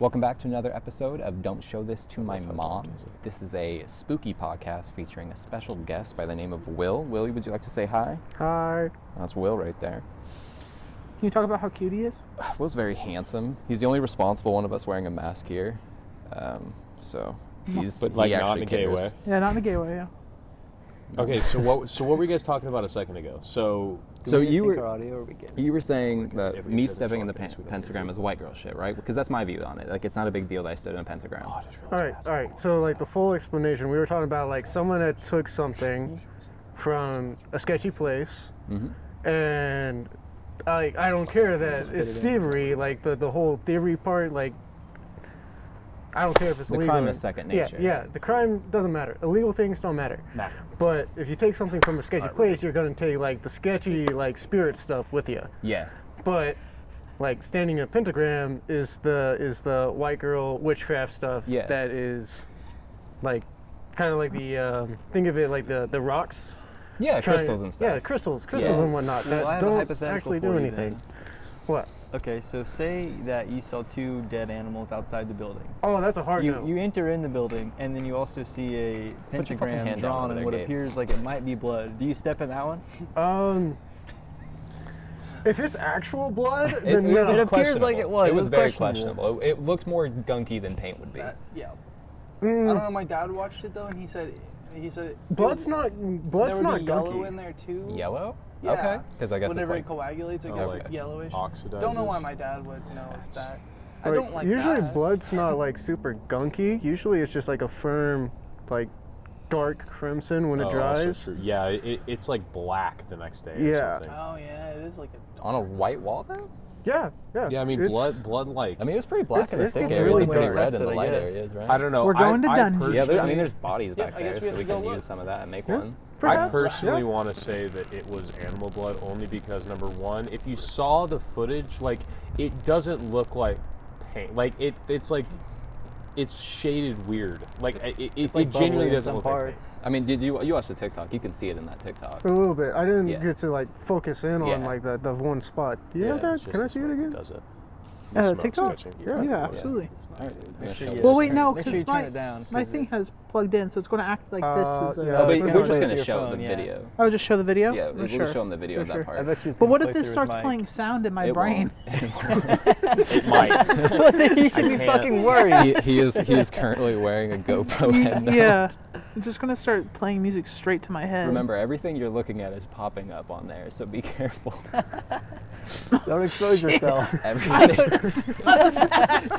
Welcome back to another episode of Don't Show This to My Mom. This is a spooky podcast featuring a special guest by the name of Will. Willie, would you like to say hi? Hi. That's Will right there. Can you talk about how cute he is? Will's very handsome. He's the only responsible one of us wearing a mask here. But like not in a gay way? Yeah, not in a gay way, yeah. Okay, so what were you guys talking about a second ago? So you were saying that me stepping in the pentagram is white girl shit, right? Because that's my view on it. Like, it's not a big deal that I stood in a pentagram. All right. So, like, the full explanation, we were talking about, like, someone that took something from a sketchy place, and I don't care that it's thievery, like, the whole thievery part, like, I don't care if it's the legal. crime is second nature. Yeah, the crime doesn't matter. Illegal things don't matter. But if you take something from a sketchy place, you're going to take, like, the sketchy, like, spirit stuff with you. Yeah. But, like, standing in a pentagram is the white girl witchcraft stuff. Yeah. That is, like, kind of like the, think of it like the rocks. Yeah, crystals and stuff. Yeah, crystals and whatnot. Well, I that have a don't hypothetical actually do for you anything. then. What? Okay, so say that you saw two dead animals outside the building. Oh, that's a hard no. You enter in the building, and then you also see a Put your fucking pentagram hand down drawn over in there, what Gabe. appears like it might be blood. Do you step in that one? If it's actual blood, It then no. was It appears like it was. It It was was very questionable. questionable. It looked more gunky than paint would be. Yeah. I don't know. My dad watched it though, and he said Blood's not there would be yellow gunky. in there too. Yellow? Yeah. Okay. Because I guess Whenever it's like... it coagulates, I guess it's yellowish. Oxidizes. Don't know why my dad would know that. I Like, don't like usually that. blood's not like super gunky. Usually it's just like a firm, like dark crimson when it dries. True. Yeah, it's like black the next day Yeah. or something. Oh yeah, it is like a. On a white wall, though? Yeah. Yeah, I mean, It's- blood like... I mean, it was pretty black in the it's thick really areas and pretty well red in the tested, I light guess. areas, right? I don't know. We're going to Dungey. Yeah, personally- there's bodies back I guess there, we so have we to go can look. use some of that and make Yeah. one. I Perhaps, personally yeah. want to say that it was animal blood only because, number one, if you saw the footage, like, it doesn't look like paint. Like, it's like, it's shaded weird. Like, it like genuinely bubbly in doesn't some look like parts. I mean, you watched the TikTok? You can see it in that TikTok. A little bit. I didn't Yeah. get to like focus in on Yeah. like the one spot. You know paint. that? It's Can I just see the it smoke that again? does it. TikTok? Yeah. Absolutely. All right, I'm gonna sure show you- this. Well, wait, no, Make sure you because turn it down. my 'cause thing has plugged in, so it's going to act like this is a... yeah. Oh, but It's we're not just like going to your show phone, the yeah. video. I would just show the video? Yeah, For we'll sure. just show them the video of For that sure. part. I bet you it's But gonna what if play this through starts his mic. playing sound in my It brain? It might. Well, then you should be can't. fucking worried. he is currently wearing a GoPro head mount. Yeah. It's just going to start playing music straight to my head. Remember, everything you're looking at is popping up on there, so be careful. Don't expose yourself. Everything.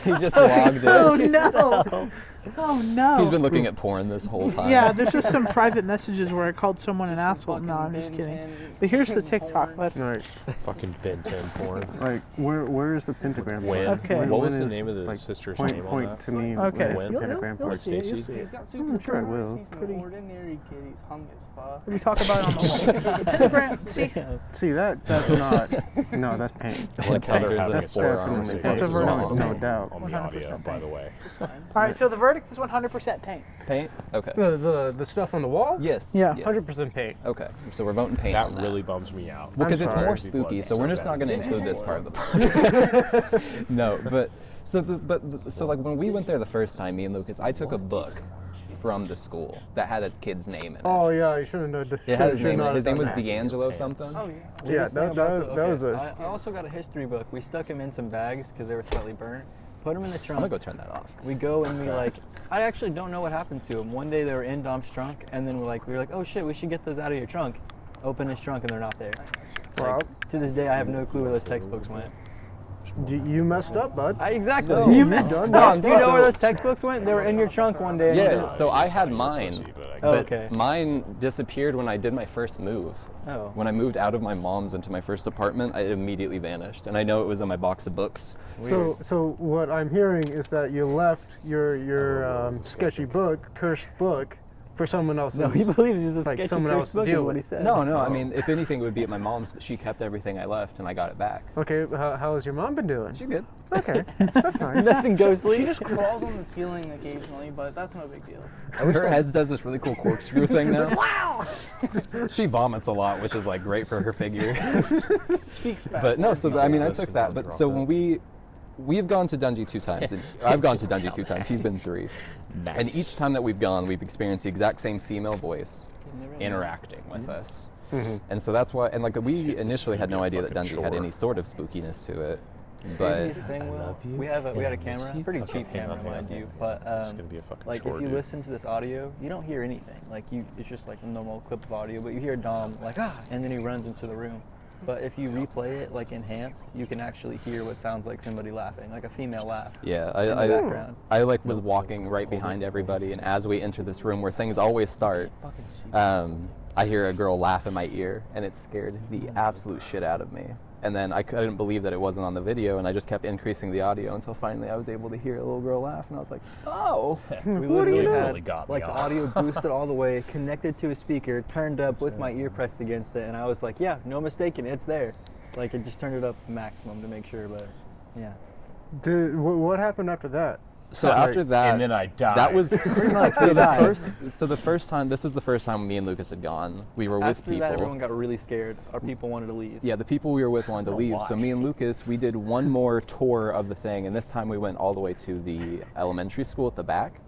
He just logged in. Oh, no. Oh, no. He's been looking at porn this whole time. Yeah, there's just some private messages where I called someone an asshole. No, I'm just kidding. But here's the TikTok. But Right. Fucking Ben 10 porn. Like where is the pentagram? When? part? Okay. What was when the is, name of the like, sister's point, name on point that? to me. Okay. where the You'll- pentagram you'll part. see it, you'll Stacey? see He's it. got super sure I powers. will. He's an Pretty- ordinary kid. He's hung as fuck. we talk about it on the wall. Pentagram, see? See that's not. No, that's paint. Like Heather Hunter's having in a forearms. definitely- That's a faces vertical. on- No doubt. On the audio, 100% by the way. All right, so the verdict is 100% paint. Paint? Okay. The stuff on the wall? Yes. Yeah. yes. 100% paint. Okay, so we're voting paint That on really bums me out. Well, because it's sorry. more spooky, so we're just not going to bad. include this part of the podcast. No, but so like when we went there the first time, me and Lucas, I took a book from the school that had a kid's name in it. Oh yeah, you shouldn't have. It had his name. not His have name was done that. D'Angelo something. Oh yeah. Yeah, Just think that about was okay, a. I also got a history book. We stuck him in some bags because they were slightly burnt. Put them in the I'm trunk. gonna go turn that off. We go and we like. I actually don't know what happened to them. One day they were in Dom's trunk, and then we were like, oh shit, we should get those out of your trunk. Open his trunk, and they're not there. Well, To this day, I have no clue where those textbooks went. you messed up, bud. Exactly. No. You done messed that. Dom, do you know where So- those textbooks went? They were in your trunk one day. Yeah, so I had mine, Oh, but okay. mine disappeared when I did my first move. Oh. When I moved out of my mom's into my first apartment, it immediately vanished, and I know it was in my box of books. So what I'm hearing is that you left your sketchy book, cursed book, for someone else's. No, he believes he's a like sketchy someone else cursed to book, is deal what he with. said. No, I mean, if anything, it would be at my mom's, but she kept everything I left, and I got it back. Okay, how has your mom been doing? She good. Okay, that's fine. Nothing ghostly. She just crawls on the ceiling occasionally, but that's no big deal. I wish her heads does this really cool corkscrew thing now. Wow! She vomits a lot, which is like great for her figure. Speaks back. But no, so I mean, I took that. But so when we we've gone to Dungey 2 times. And I've gone to Dungey 2 times. He's been 3. Nice. And each time that we've gone, we've experienced the exact same female voice interacting with us. And so that's why, and like we initially had no idea that Dungey had any sort of spookiness to it. But Craziest thing, Will, we had a camera, pretty cheap camera, mind you, but It's gonna be a fucking like chore, if you dude. listen to this audio, you don't hear anything. Like it's just like a normal clip of audio, but you hear Dom like and then he runs into the room. But if you replay it like enhanced, you can actually hear what sounds like somebody laughing, like a female laugh. yeah, in the background. I like was walking right behind everybody, and as we enter this room where things always start, I hear a girl laugh in my ear, and it scared the absolute shit out of me. And then I couldn't believe that it wasn't on the video, and I just kept increasing the audio until finally I was able to hear a little girl laugh, and I was like, oh. We literally had like the audio boosted all the way, connected to a speaker, turned up with my ear pressed against it, and I was like, yeah, no mistaking, it's there. Like it just turned it up maximum to make sure, but yeah. What happened after that? So after that, and then I died. that was Pretty much. so we the died. first time. This is the first time me and Lucas had gone. We were with After people. that, everyone got really scared. Our people wanted to leave. Yeah, the people we were with wanted to leave. So why. me and Lucas, we did one more tour of the thing, and this time we went all the way to the elementary school at the back.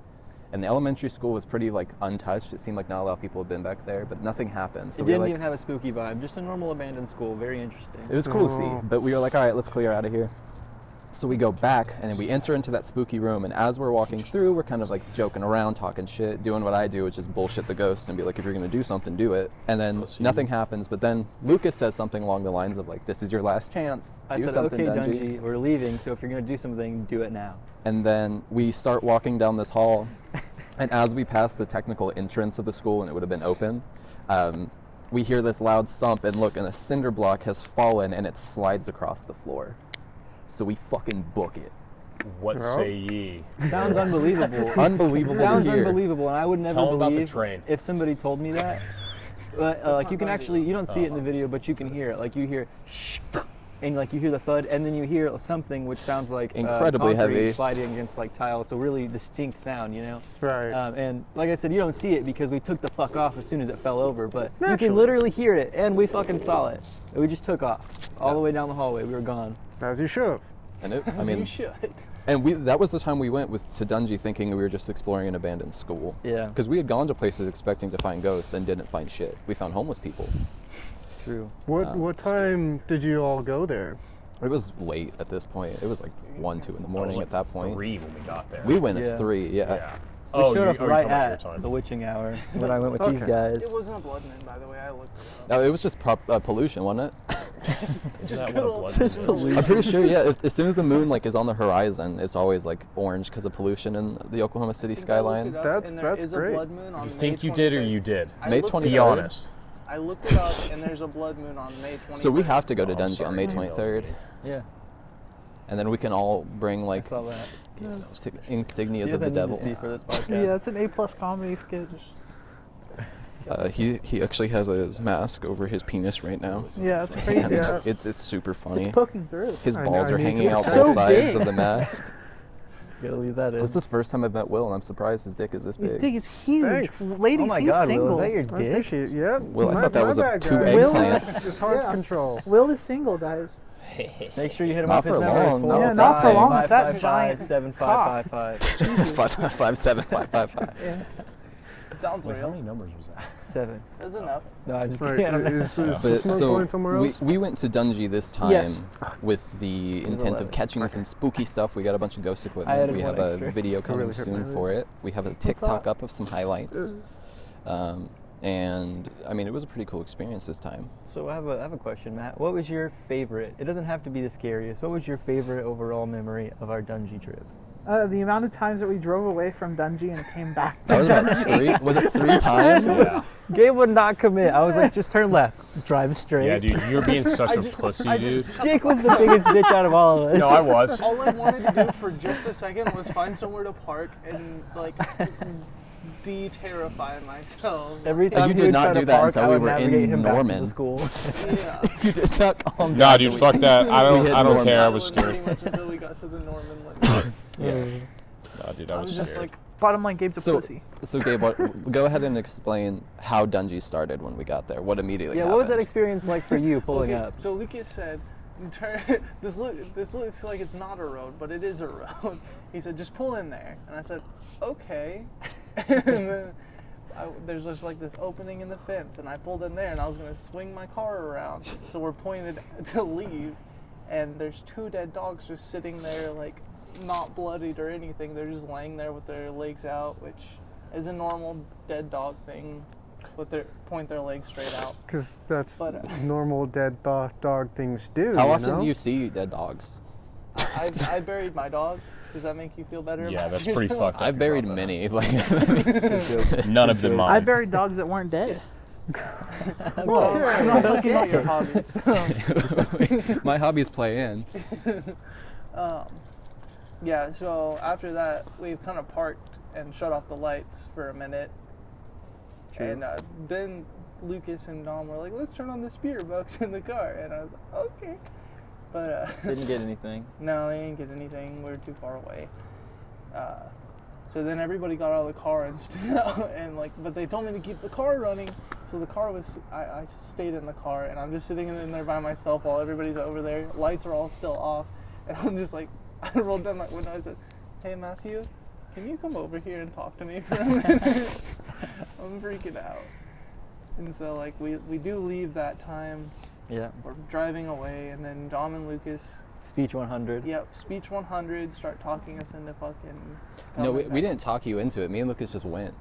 And the elementary school was pretty like untouched. It seemed like not a lot of people had been back there, but nothing happened. So It we were didn't like, even have a spooky vibe. Just a normal abandoned school. Very interesting. it was cool to see. But we were like, all right, let's clear out of here. So we go back and then we enter into that spooky room, and as we're walking through, we're kind of like joking around, talking shit, doing what I do, which is bullshit the ghost and be like, if you're gonna do something, do it. And then nothing happens, but then Lucas says something along the lines of like, this is your last chance. I do said, something, okay, Dungey. Dungey, we're leaving, so if you're going to do something, do it now. And then we start walking down this hall, and as we pass the technical entrance of the school, and it would have been open, we hear this loud thump and look, and a cinder block has fallen and it slides across the floor. So we fucking book it. What say ye? Sounds unbelievable. Unbelievable Sounds to hear. unbelievable, and I would never Tell 'em about the believe train. if somebody told me that. But like you can actually, you don't see it in the video, but you can hear it. Like you hear, and like you hear the thud, and then you hear something which sounds like Incredibly concrete heavy. sliding against like tile. It's a really distinct sound, you know. Right. And like I said, you don't see it because we took the fuck off as soon as it fell over. But you Naturally. can literally hear it, and we fucking saw it. And we just took off all the way down the hallway. We were gone. As you should. And it, I You mean, should. and that was the time we went to Dungey thinking we were just exploring an abandoned school. Yeah. Because we had gone to places expecting to find ghosts and didn't find shit. We found homeless people. True. What time did you all go there? It was late at this point. It was like 1, 2 in the morning at that point. 3 when we got there. We went Yeah. at 3, yeah. Yeah. We showed up you're right talking about your at time. the witching hour when I went with these Okay. guys. It wasn't a blood moon, by the way. I looked it up. No, it was just pollution, wasn't it? Isn't that good what a old- blood Just moon is? pollution. I'm pretty sure, yeah. As soon as the moon like is on the horizon, it's always like orange because of pollution in the Oklahoma City I think I looked skyline. it up, That's- and there that's is great. a blood moon on You May think you did or 23rd. you did? I May looked it 23rd. Be up. honest. I looked it up, and there's a blood moon on May 23rd. So we have to go to Oh, Dungey sorry, on May you know. 23rd, Yeah, and then we can all bring I like saw that. insignias He of the doesn't need devil. to see for this podcast. Yeah, it's an A+ comedy sketch. He actually has his mask over his penis right now. Yeah, it's crazy. And Yeah. it's super funny. It's poking through. His I balls know, are I need hanging to- out It's both so sides big. of the mask. Gotta leave that in. This is the first time I've met Will, and I'm surprised his dick is this His big. dick is huge. Thanks. Ladies, Oh my he's God, single. Will, is that your I dick? appreciate it. Yeah. Will, I thought that was bad, 2 guys. Will- eggplants. It's hard Yeah. control. Will is single, guys. Make sure you hit him Not up his for number. long, not Yeah, not for long with that giant 7555. 557 Yeah. Sounds Wait, how real. many numbers was that? 7. That's enough. No, I just Right. can't. Is the But smoke so going somewhere else? we went to Dungey this time Yes. with the intent 11. of catching some spooky stuff. We got a bunch of ghost I equipment. added We have one a extra. video coming really hurt soon my for it. We have a TikTok up of some highlights. And I mean, it was a pretty cool experience this time. So I have a question, Matt. What was your favorite? It doesn't have to be the scariest. What was your favorite overall memory of our Dungey trip? The amount of times that we drove away from Dungey and came back. That was about 3. Was it 3 times? Gabe would not commit. I was like, just turn left, drive straight. Yeah, dude, you're being such a pussy, dude. Jake was the biggest bitch out of all of us. No, I was. All I wanted to do for just a second was find somewhere to park and like de-terrify myself. Every time You he did would not try do to that park, until I we would were in navigate him back to Norman. the school. Yeah. You did not calm down. Nah, dude, fuck that. I hit don't Norman. care. I was Silent scared. pretty much until we got to the Norman limits. Nah, dude, I I was was just scared. like, Bottom line, Gabe's a So, pussy. so Gabe, go ahead and explain how Dungey started when we got there. What immediately Yeah, happened. what was that experience like for you pulling okay, up? so Lucas said, this looks like it's not a road, but it is a road. He said, just pull in there. And I said, okay. And then there's just like this opening in the fence, and I pulled in there, and I was going to swing my car around. So we're pointed to leave, and there's 2 dead dogs just sitting there, like, not bloodied or anything. They're just laying there with their legs out, which is a normal dead dog thing. Point their legs straight out. Because that's normal dead dog things do. How often do you see dead dogs? I buried my dog. Does that make you feel better? Yeah, about that's yourself? pretty fucked up. I've buried about that. many. Like, None of them I mine. buried dogs that weren't dead. Well, I'm not talking about your hobbies. my hobbies play in. Yeah, so after that, we've kind of parked and shut off the lights for a minute. True. And then Lucas and Dom were like, let's turn on the spirit box in the car. And I was like, okay. But Didn't get anything. no, they didn't get anything. We were too far away. So then everybody got out of the car and stood out, and but they told me to keep the car running. So the car was, I just stayed in the car, and I'm just sitting in there by myself while everybody's over there. Lights are all still off, and I'm just like, I rolled down my window. I said, hey Matthew, can you come over here and talk to me for a minute? I'm freaking out. And so we do leave that time. Yeah. We're driving away, and then Dom and Lucas, Speech 100. yep, speech 100, start talking us into fucking. No, we coming back. didn't talk you into it. Me and Lucas just went.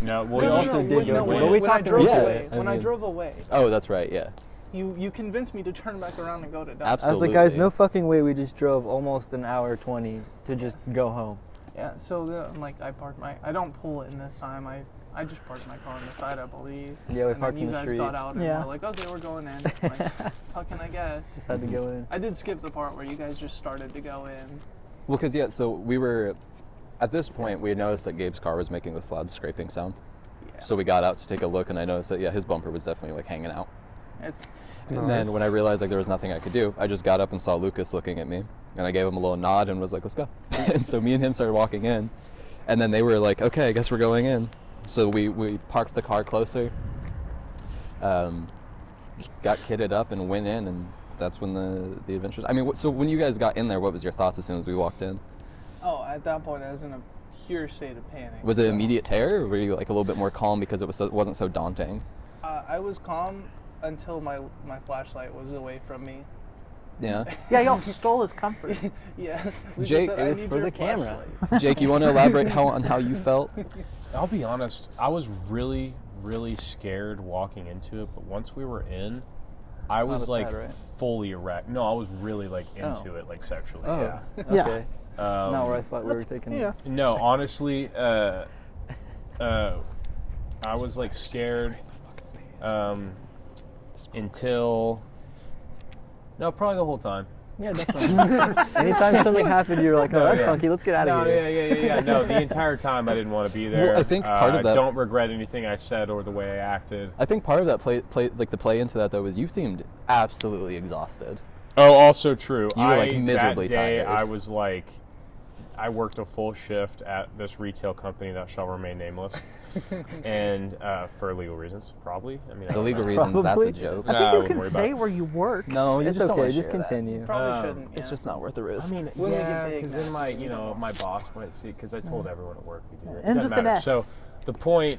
No, well, We we also also did when, go no, away. when, But we when I talked drove about it. away. I When I mean- drove away, Oh, that's right. Yeah. you convinced me to turn back around and go to Dom. Absolutely. I was like, guys, no fucking way we just drove almost an hour 20 to just go home. Yeah, so then, I parked I don't pull it in this time. I just parked my car on the side, I believe. Yeah, we and parked then in you the guys street. got out and Yeah. were like, okay, we're going in. Like, fucking I guess. Just had to go in. I did skip the part where you guys just started to go in. Well, because so we were, at this point, we had noticed that Gabe's car was making this loud scraping sound. Yeah. So we got out to take a look, and I noticed that his bumper was definitely hanging out. It's And then when I realized there was nothing I could do, I just got up and saw Lucas looking at me, and I gave him a little nod and was like, let's go. And so me and him started walking in, and then they were like, okay, I guess we're going in. So we parked the car closer, got kitted up and went in, and that's when the adventures. I mean, so when you guys got in there, what was your thoughts as soon as we walked in? at that point I was in a pure state of panic. Was it so, immediate terror, or were you like a little bit more calm because it wasn't so daunting? I was calm until my flashlight was away from me. Yeah. Yeah, y'all stole his comfort. Yeah. We just Jake, said, it "I was need for your the camera." flashlight." Jake, you want to elaborate on how you felt? I'll be honest, I was really, really scared walking into it, but once we were in, I was as like bad, right? fully erect. No, I was really like into it, like sexually. Oh, Yeah. Yeah. okay. That's not where I thought we were taking yeah. this. No, honestly, I was like scared until probably the whole time. Yeah, definitely. Anytime something happened, you were like, oh, No, that's yeah. funky, let's get out of No, here. yeah. No, the entire time I didn't want to be there. Well, I think part of that- I don't regret anything I said or the way I acted. I think part of that the play into that though was you seemed absolutely exhausted. Oh, also true. You were, like, miserably that day, tired. I was like, I worked a full shift at this retail company that shall remain nameless, and for legal reasons, probably. I mean, I For don't legal know. reasons, that's a Probably. joke. I Nah, think I you wouldn't can worry say about it. where you work. No, you It's just don't okay, wanna just share that. continue. Probably shouldn't. It's yeah. just not worth the risk. I mean, When we get yeah, big, because then nah, my, we don't. my boss might see, because I told everyone at work we do it. Ends Doesn't with an matter. S. So the point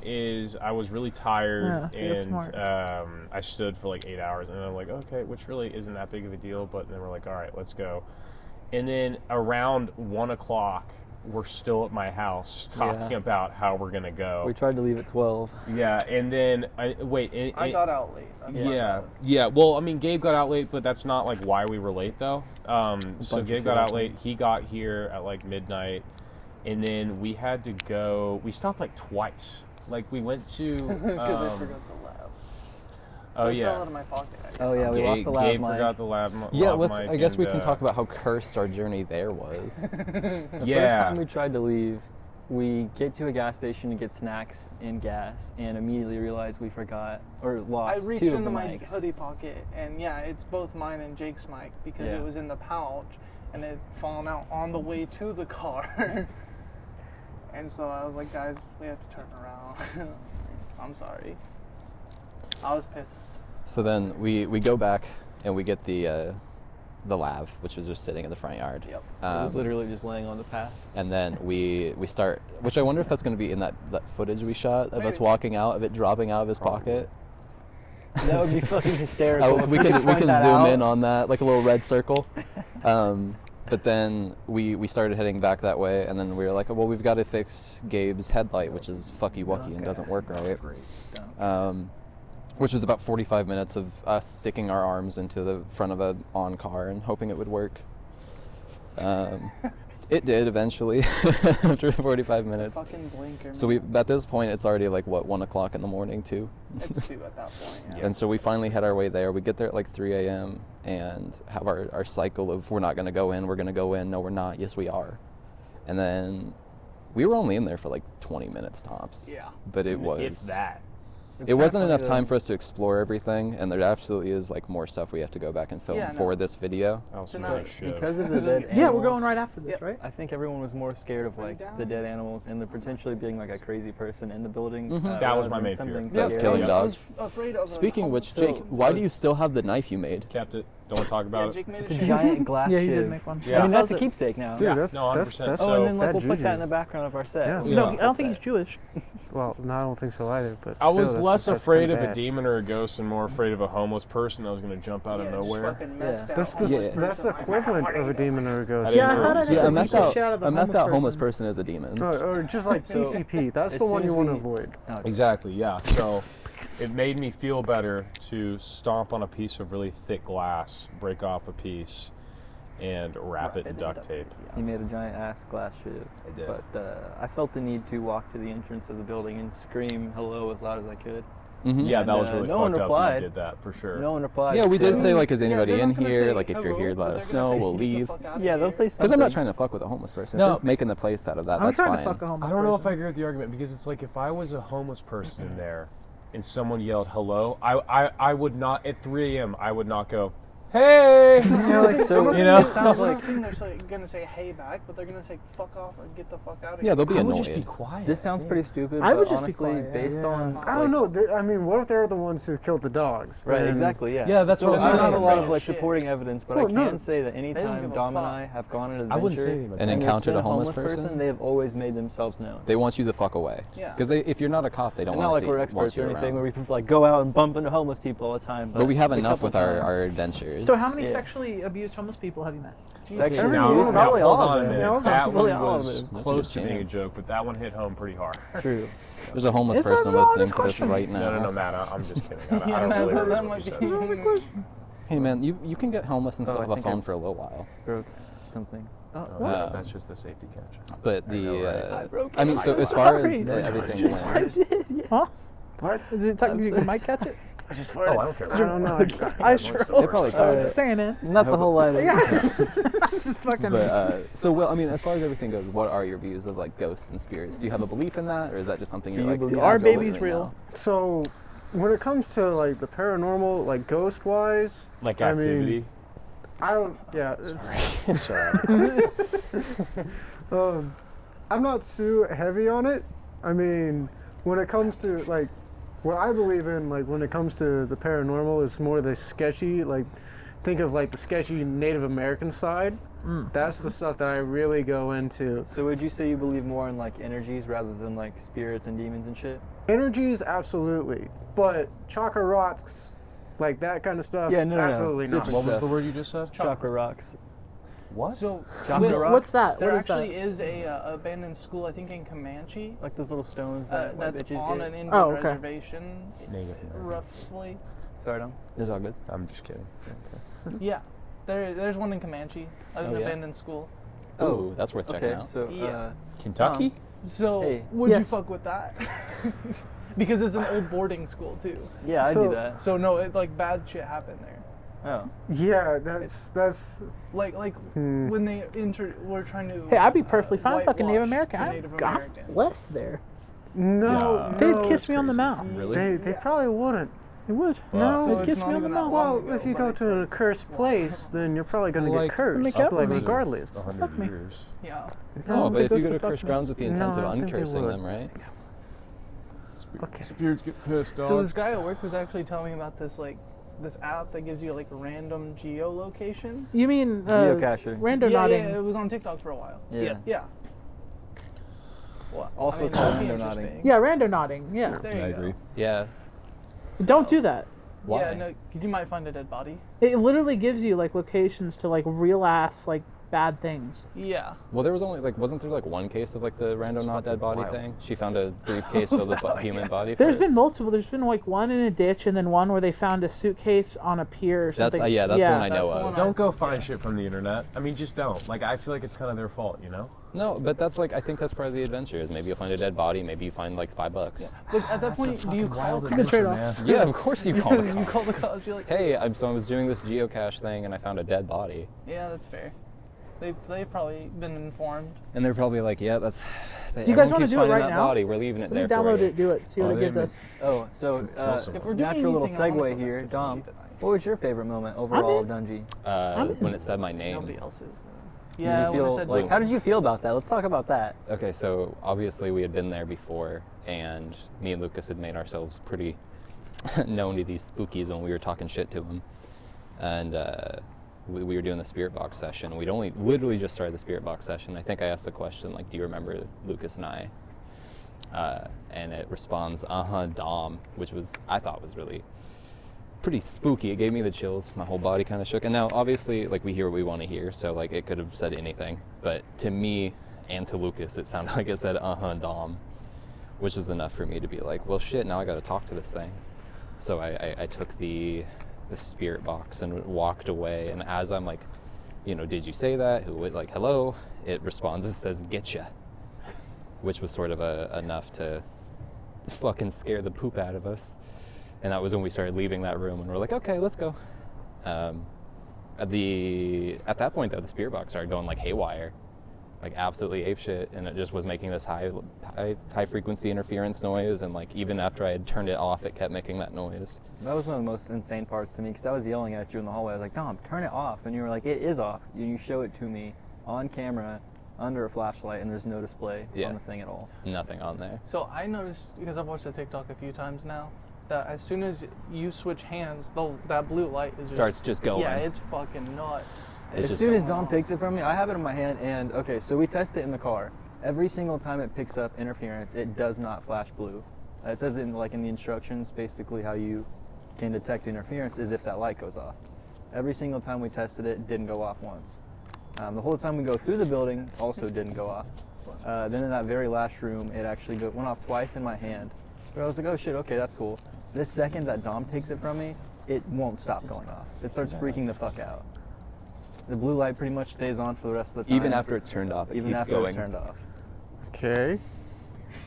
is I was really tired, Yeah, see, that's and smart. I stood for like 8 hours, and I'm like, okay, which really isn't that big of a deal, but then we're like, all right, let's go. And then around 1 o'clock, we're still at my house talking Yeah. about how we're gonna go. We tried to leave at 12. Yeah, and then I got out late. That's my bad. Yeah. Well, I mean, Gabe got out late, but that's not like why we were late though. So bunch of Gabe shit got out happened. late. He got here at like midnight, and then we had to go. We stopped like twice. Like we went to. Because I forgot the lab. Oh It fell out yeah. of my pocket. Oh, yeah, we lost the lab Gabe mic. forgot the lab. Yeah, lab I mic guess we and, can talk about how cursed our journey there was. The first Yeah. time we tried to leave, we get to a gas station to get snacks and gas, and immediately realized we forgot or I lost reached two of into the my mics. hoodie pocket, and yeah, it's both mine and Jake's mic because Yeah. it was in the pouch, and it had fallen out on the way to the car. And so I was like, guys, we have to turn around. I'm sorry. I was pissed. So then we go back and we get the lav, which was just sitting in the front yard. Yep. It was literally just laying on the path. And then we start, which I wonder if that's going to be in that footage we shot of us walking out, of it dropping out of his pocket. That would be fucking hysterical. We can zoom in on that, like a little red circle. But then we started heading back that way, and then we were like, oh, well, we've got to fix Gabe's headlight, which is fucky wucky and doesn't work right. Which was about 45 minutes of us sticking our arms into the front of a on car and hoping it would work. It did eventually after 45 minutes. Fucking blinker. So at this point, it's already like, what, 1 o'clock in the morning too? It's 2 at that point, yeah. And so we finally had our way there. We get there at like 3 a.m. and have our cycle of, we're not going to go in, we're going to go in, no, we're not, yes, we are. And then we were only in there for like 20 minutes tops. Yeah. But it was... It's that. It wasn't enough time for us to explore everything, and there absolutely is like more stuff we have to go back and film for this video. Because of the dead animals. Yeah, we're going right after this, right? I think everyone was more scared of like the dead animals and the potentially being like a crazy person in the building. That was my main fear. That was killing dogs. I was afraid of Speaking of which, Jake, why do you still have the knife you made? Kept it. Don't want to talk about it. Jake made It's a giant glass Yeah, he shiv. did make one. Yeah. I mean, that's a keepsake now. Dude, Yeah, no, 100%. Oh, and then like we'll That put that juju. in the background of our set. Yeah. No, I Yeah. don't think he's Jewish. Well, no, I don't think so either. But I was still, less that's afraid kinda of a bad. demon or a ghost and more afraid of a homeless person that was going to jump out of nowhere. That's the Yeah. that's the equivalent of a demon or a ghost. Yeah, I thought I Yeah, did. a methed out, a homeless person is a demon. Or just like PCP. That's as the one soon you as want to we- avoid. Exactly, yeah. So it made me feel better to stomp on a piece of really thick glass, break off a piece, and wrap it in duct tape. He made a giant ass glass shiv. I did. But I felt the need to walk to the entrance of the building and scream hello as loud as I could. Mm-hmm. Yeah, that And, was really no one fucked up replied. that you did that, for sure. No one replied. Yeah, we did so- say, like, is anybody they're in not gonna here? say Like, if you're hello, here, but let they're us gonna know, say, we'll "Get the leave. fuck outta Yeah, they'll here." say Because something. I'm not trying to fuck with a homeless person. No. If they're making the place out of that, I'm that's trying fine. to fuck a homeless I don't know if I person. agree with the argument, because it's like if I was a homeless person in there and someone yelled hello, I would not, at 3 a.m., I would not go, hey! So, you know? It sounds like they're gonna say hey back, but they're gonna say fuck off or get the fuck out of here. Yeah, they'll be I would just be annoyed. quiet. This sounds pretty stupid, I but would just be honestly, quiet, based on I don't know. I mean, what if they're the ones who killed the dogs? Right, Then- exactly, yeah. Yeah, that's so what I'm I don't have a saying. lot of Right. like Shit. supporting evidence, but Well, I no. can say that don't anytime give a Dom and fuck. I have gone on an I wouldn't say adventure anything about And that. and there's encountered been a homeless person? they have always made themselves known. They want you the fuck away. Yeah. Because if you're not a cop, they don't And not want like to we're see experts or you anything, around. where we can like go out and bump into homeless people all the time. But we have a enough couple with our times. adventures. So how many Yeah. sexually abused homeless people have you met? Sexually Now, abused? now, Probably hold all on of a them. minute. Yeah, That probably one all of was them. That's a close good to being a chance. joke, but that one hit home pretty hard. True. There's a homeless It's a person valid listening to this question. right now. No, Matt, I'm just kidding. I Yeah, don't that- believe that it might was be- what you said. Hey man, you can get homeless and Oh, still I have a think phone I- for a little while. Broke something. That's just the safety catch. But I know, right? I mean, so as far as Sorry. everything went, Huh? What? Is it I'm you so might catch it? I just Oh, I don't care. I don't know. I sure They hope probably so. could. Staying in. Not the whole line. Yeah. Just fucking. but so well, I mean, as far as everything goes, what are your views of like ghosts and spirits? Do you have a belief in that, or is that just something Do you're you like? believe "Yeah, Our I'm going baby's right real." now"? So, when it comes to like the paranormal, like ghost wise, Like I mean, activity. I don't. Yeah. it's- Sorry. I'm not too heavy on it. I mean, when it comes to like what I believe in, like when it comes to the paranormal, it's more the sketchy. Like, think of like the sketchy Native American side. That's the stuff that I really go into. So would you say you believe more in like energies rather than like spirits and demons and shit? Energies, absolutely, but chakra rocks, like that kind of stuff. Yeah, no. absolutely not. Different What was stuff. the word you just said? Chakra rocks. What? So Chakra rocks? What's that? there What is actually that? is a abandoned school, I think in Comanche, Like those little stones that white that's bitches on get. an Indian Oh, okay. reservation, Native American. roughly. Sorry, Dom. It's all good. I'm just kidding. Yeah, there's one in Comanche, an Oh, yeah? abandoned school. Oh, that's worth checking Okay, out. so Yeah. Kentucky? So Hey. would Yes. you fuck with that? Because it's an old boarding school too. yeah, I'd So- do that. So no, it, like bad shit happened there. Oh, Yeah, that's. Like when they were trying to. Hey, I'd be perfectly fine fucking Native whitewash American. the I'm Native God Americans. bless there. No, They'd no, kiss me on the mouth. Really? They probably wouldn't. They would. Wow. So No. They'd it's kiss not me on the even that mouth. long Well, ago, if you but go it's to a like- cursed place, then you're probably gonna Like- get cursed. Make up Like for me. regardless. 100 Fuck me. years. Yeah. Oh, No, but they if you go go to to fuck cursed me. grounds with the intent No, of I think they uncursing would. them, right? Okay. Spirits get pissed off. So this guy at work was actually telling me about this like this app that gives you like random geolocations. You mean Geocacher. Randonauting? Yeah, it was on TikTok for a while. Yeah. Yeah. Well, Also that'd called be randonauting. interesting. Yeah, randonauting. Yeah. There you I go. agree. Yeah. Don't do that. Why? Yeah, no, 'cause you might find a dead body. It literally gives you like locations to like real ass like bad things. Yeah. Well, there was only like, wasn't there like one case of like the random not dead body thing? She found a briefcase filled with human body. There's been parts. multiple. There's been like one in a ditch and then one where they found a suitcase on a pier or That's something. yeah, that's the one I know That's the of. one Don't go find shit from the internet. I mean, just don't. Like, I feel like it's kind of their fault, you know? No, but that's like I think that's part of the adventure. Is maybe you'll find a dead body, maybe you find like $5. But at that point, do you call It's a good trade-off. Yeah, of course you call the You cops. call the cops. You're like, Hey, I was doing this geocache thing and I found a dead body. yeah, that's fair. They've probably been informed. And they're probably like, yeah, that's. Do you guys want wanna to do it right that now? Body. We're leaving it So we there for download you. it, do it, see what Oh, it they gives made- us. Oh, so If we're doing natural little anything, I wanna segue put that here, 50 Dom. tonight. What was your favorite moment overall of Dungey? When it said my name. Nobody else's. Did Yeah, you feel, when I said like, how did you feel about that? Let's talk about that. Okay, so obviously we had been there before, and me and Lucas had made ourselves pretty known to these spookies when we were talking shit to them. And we were doing the spirit box session. We'd only literally just started the spirit box session. I think I asked the question, like, do you remember Lucas and I? And it responds, Dom, which I thought was really pretty spooky. It gave me the chills. My whole body kind of shook. And now, obviously, like, we hear what we want to hear, so, like, it could have said anything. But to me and to Lucas, it sounded like it said, Dom, which was enough for me to be like, well, shit, now I got to talk to this thing. So I took the spirit box and walked away. And as I'm like, did you say that? Like, hello? It responds and says, getcha. Which was sort of enough to fucking scare the poop out of us. And that was when we started leaving that room, and we're like, okay, let's go. At that point, though, the spirit box started going like haywire, like absolutely apeshit, and it just was making this high frequency interference noise, and like even after I had turned it off, it kept making that noise. That was one of the most insane parts to me because I was yelling at you in the hallway. I was like, Dom, turn it off. And you were like, it is off. You show it to me on camera under a flashlight, and there's no display on the thing at all. Nothing on there. So I noticed, because I've watched the TikTok a few times now, that as soon as you switch hands, that blue light is Starts just going. Yeah, it's fucking nuts. As soon as Dom takes it from me, I have it in my hand, and okay, so we test it in the car. Every single time it picks up interference, it does not flash blue. It says in the instructions, basically how you can detect interference is if that light goes off. Every single time we tested it, didn't go off once. The whole time we go through the building, also didn't go off. Then in that very last room, it actually went off twice in my hand. But I was like, oh shit, okay, that's cool. This second that Dom takes it from me, it won't stop going off. It starts freaking the fuck out. The blue light pretty much stays on for the rest of the time. Even after it's turned off, it Even keeps after going. it's turned off. Okay.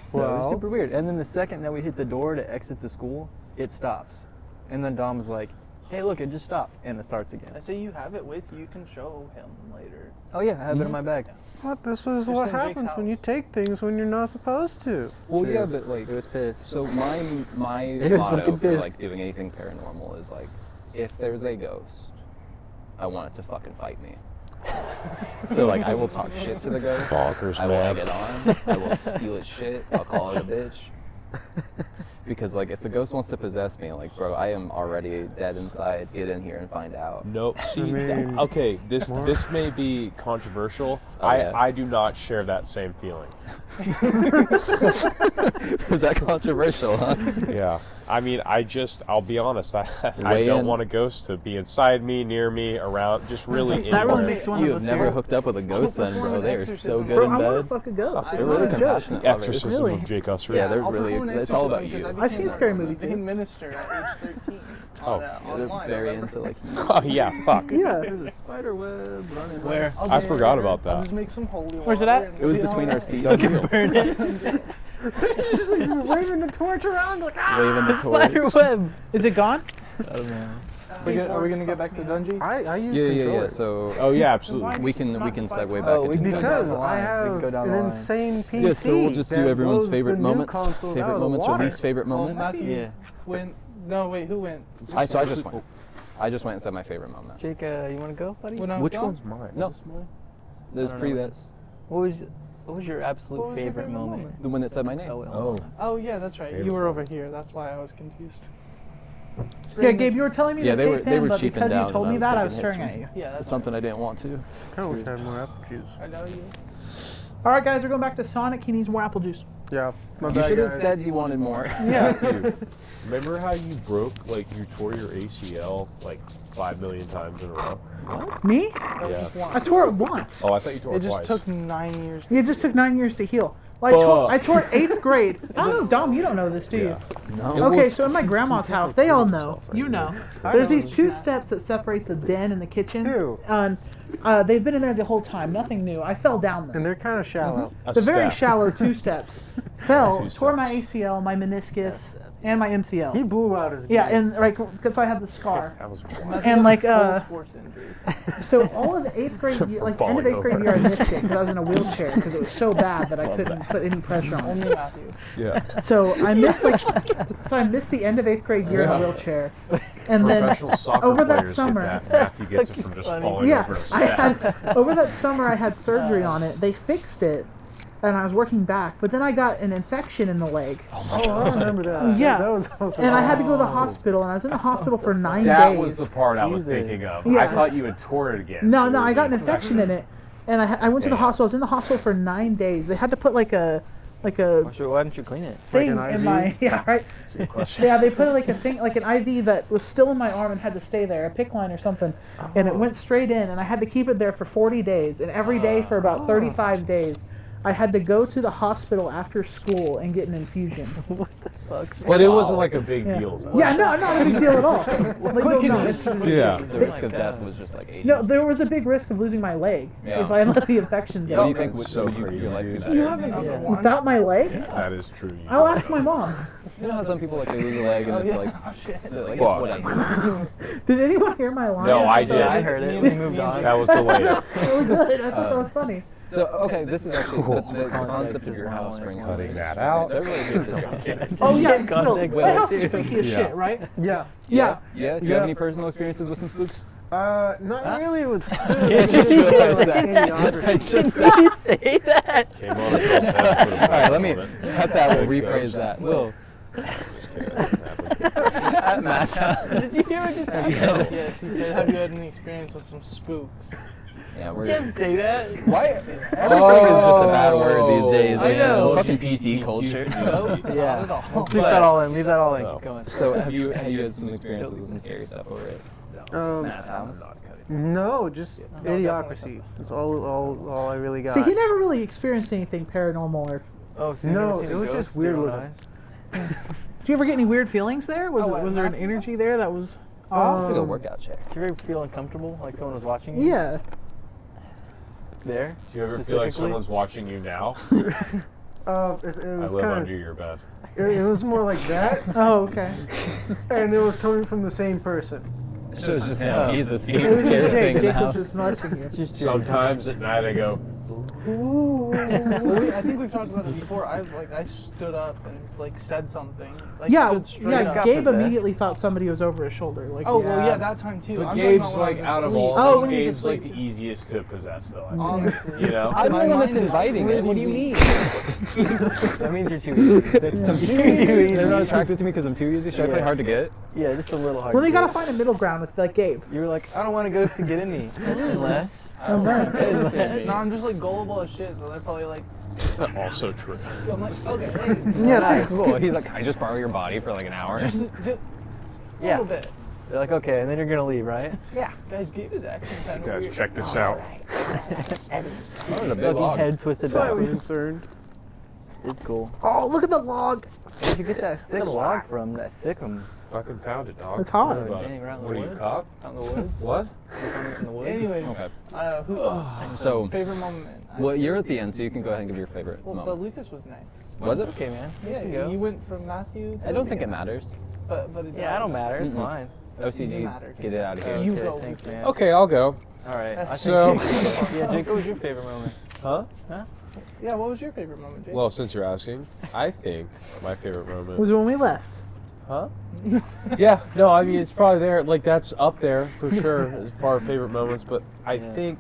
So it was Well- super weird. And then the second that we hit the door to exit the school, it stops. And then Dom's like, hey, look, it just stopped. And it starts again. I say you have it with you. You can show him later. Oh yeah, I have it in my bag. What? This is Just what in Jake's happens when house. you take things when you're not supposed to. Well, True. yeah, but like, It was pissed. so my It was motto fucking for pissed. like doing anything paranormal is like, if there's a ghost, I want it to fucking fight me. So like, I will talk shit to the ghost. Bonkers, I will man. egg it on. I will steal its shit. I'll call it a bitch. Because like, if the ghost wants to possess me, like, bro, I am already dead inside. Get in here and find out. Nope. See, mean, okay, this may be controversial. Oh, yeah. I do not share that same feeling. Was that controversial, huh? Yeah. I mean, I'll be honest, I Weigh don't in. want a ghost to be inside me, near me, around, just really That really anywhere. makes one You of have us never here. hooked up with a ghost then, bro. They are so good Bro, in I want to bed. fuck a ghost. It's They're not really a joke. compassionate. lovers. Exorcism Really? of Jake Usher. Yeah, they're I'll really. perform an It's all about exorcism you. 'cause I've seen scary movies, I became too. minister at age 13. Oh. Yeah, they're Online, very remember? into like. Oh, yeah, fuck. Yeah. There's a spider web running. Where? I'll I get forgot it. about I'll that. just make some holy Where's it water at? and It was be between our alright. seats. Waving the torch around like, ah! Waving the Spider torch. web. Is it gone? I don't know. Are we gonna get back to Dungey? I use Yeah. controller. So Oh, yeah, absolutely. we can segue back. Oh, we into can go that. down Because the line. I We have can go down an the line. insane PC. Yeah, so we'll just do that everyone's blows favorite the new moments, consoles out favorite of the moments, or water. least favorite Oh, moment. Matthew Yeah. went. No, wait, who went? So I just went. I just went and said my favorite moment. Jake, you want to go, buddy? When I was Which gone? one's mine? No. Is this mine? There's I don't three know. that's What was your absolute What was your favorite favorite moment? moment? the one that said my name. Oh, well. Oh. Oh yeah, that's right. Favorite You were over here. That's why I was confused. Yeah, Gabe, you were telling me Yeah, to they take were- them, they were but cheaping because down you told and I me was that, I taking was hits staring from at you. Yeah, It's that's something I didn't want to. Kind of wish I had more apple juice. I know you. All right, guys, we're going back to Sonic. He needs more apple juice. Yeah. My You bad, should have guys. said you wanted more. Yeah. Dude, remember how you you tore your ACL like 5 million times in a row? Me? Yeah. I tore it once. Oh, I thought you tore It it just twice. took 9 years. It just took 9 years to heal. Well, I tore it 8th grade. I don't know, Dom, you don't know this, do you? No. Okay, so in my grandma's house, they all know. You know. There's these 2 steps that separate the den and the kitchen. Ew. And they've been in there the whole time. Nothing new. I fell down them. And they're kind of shallow. A The very step. shallow 2 steps. Fell, 2 tore my steps. ACL, my meniscus, and my He MCL. blew out his Yeah, game. and like, so I had the scar. That was wild. And like, Full sports injury. so all of 8th grade year, like the end of 8th grade year, I missed it because I was in a wheelchair because it was so bad that I couldn't put any pressure on it. Only Matthew. Yeah. So I missed the end of the 8th grade year in a wheelchair, and then Professional soccer over that players summer- get that. Matthew gets it from just falling yeah, over a I step. had over that summer I had surgery on it. They fixed it, and I was working back, but then I got an infection in the leg, Oh, I remember that. Yeah. That was and I had to go to the hospital, and I was in the hospital for 9 That days. was the part I was Jesus. thinking of. Yeah. I thought you had tore it again. No, It no, was I got an infection in it, and I went to the Damn. hospital. I was in the hospital for 9 days. They had to put like a Why didn't you clean it? thing an in IV? my right. That's a good question. Yeah, they put like a thing, like an IV that was still in my arm and had to stay there, a PICC line or something, and it went straight in, and I had to keep it there for 40 days, and every day for about 35 days, I had to go to the hospital after school and get an infusion. But it wasn't like a big Yeah. deal. Though. Yeah, no, not a big deal at all. Like, no, it's, Yeah. The risk of death was just like 80. no, there was a big risk of losing my leg Yeah. if I let the infection What do go. you think That's would, so would you, crazy, your life be dude. better? You have another one. Without my leg, That is true. You I'll don't ask know. my mom. You know how some people like they lose a leg and it's like, Oh, shit. they're like Fuck. it's whatever. Did anyone hear my line? No, I did. I heard it. We moved on. That was delayed. That's really good. I thought that was funny. So okay, this is actually the concept of your house brings Cutting me. that out. So everybody hates it. Oh yeah, Get Phil, context my house there, is too. freaky as Yeah. shit, right? Yeah. Yeah. Yeah. Do you have any personal experiences with some spooks? Not really with I just realized that. I just Did you say that? Came on a girl's head, put a All right, let bag me on it. cut that. We'll rephrase that. Will. Just kidding. That happened. At Matt's house. Did you hear what just happened? Yes, he said, have you had any experience with some spooks? Yeah, You we're. can't say that. Why? Everything is just a bad word these days, I man. know. Fucking PC culture. Yeah. all. Leave that all in. Leave that all in. No. Keep going. So have you had some experiences with some scary stuff over at Matt's house? No, just No, idiocracy. That's all I really got. See, he never really experienced anything paranormal. Or Oh, so you No, never seen it a was ghost just weird with your looking. eyes? did you ever get any weird feelings there? Was Oh, it, at was there an Matthew's energy there that was? It's like a workout check. Did you ever feel uncomfortable, like someone was watching you? Yeah. There? Do you ever feel like Specifically? someone's watching you now? It I was live kind under your bed. of. It was more like that, Oh, okay. and it was coming from the same person. So it's just he's a It was scary just thing in the Jake was house. just nudging you. Just Sometimes at night I go, I think we've talked about it before. I stood up and like said something. Like, Yeah, stood straight yeah. up. got Gabe possessed. immediately thought somebody was over his shoulder. Like, Oh well, yeah, that time too. but I'm Gabe's talking about when like I was out of asleep. all Oh, this, when he was Gabe's like asleep. the easiest to possess though. I think. Honestly, You know? I'm the My one that's mind is inviting it. What do you really mean? That means you're too easy. That's too easy. They're not attracted to me because I'm too easy. Should I play hard to get? Yeah, just a little hard. well, they to gotta get. find a middle ground with like Gabe. You were like, I don't want a ghost to get in me. Unless. No, I'm just like gullible as shit, so they're probably like, Also true. I'm like, okay, hey, Yeah, Nice. thanks. Cool. He's like, can I just borrow your body for like an hour? just a Yeah. little bit. They're like, okay, and then you're gonna leave, right? Guys, Gabe is acting kind of Guys, weird. check this out. Oh, the big Fucking log. head twisted Slightly backwards. concerned. It's cool. Oh, look at the log. Where'd you get that thick log from? That thickums. Fucking found it, dog. It's hot. What about Dang, it? around the What are you, woods? cop? Out in the woods? What? You found it in the woods? Anyway, Okay. who? So, Favorite moment. well, you're at the end, so you can go ahead and give your favorite Well, but moment. Lucas was next. Was it? Okay, man. Yeah, You go. you went from Matthew. To I don't think it matters. But it Yeah, I don't does. matter. It's Mm-mm. fine. OCD, matter. get it out of here. You Okay, go, thanks, Lucas. man. Okay, I'll go. All right. I think So- yeah, Jake, what was your favorite moment? Huh? Yeah, what was your favorite moment, Jake? Well, since you're asking, I think my favorite moment. Was when we left. Huh? Yeah, no, I mean, it's probably there. Like, that's up there for sure as far as favorite moments. But I Yeah. think,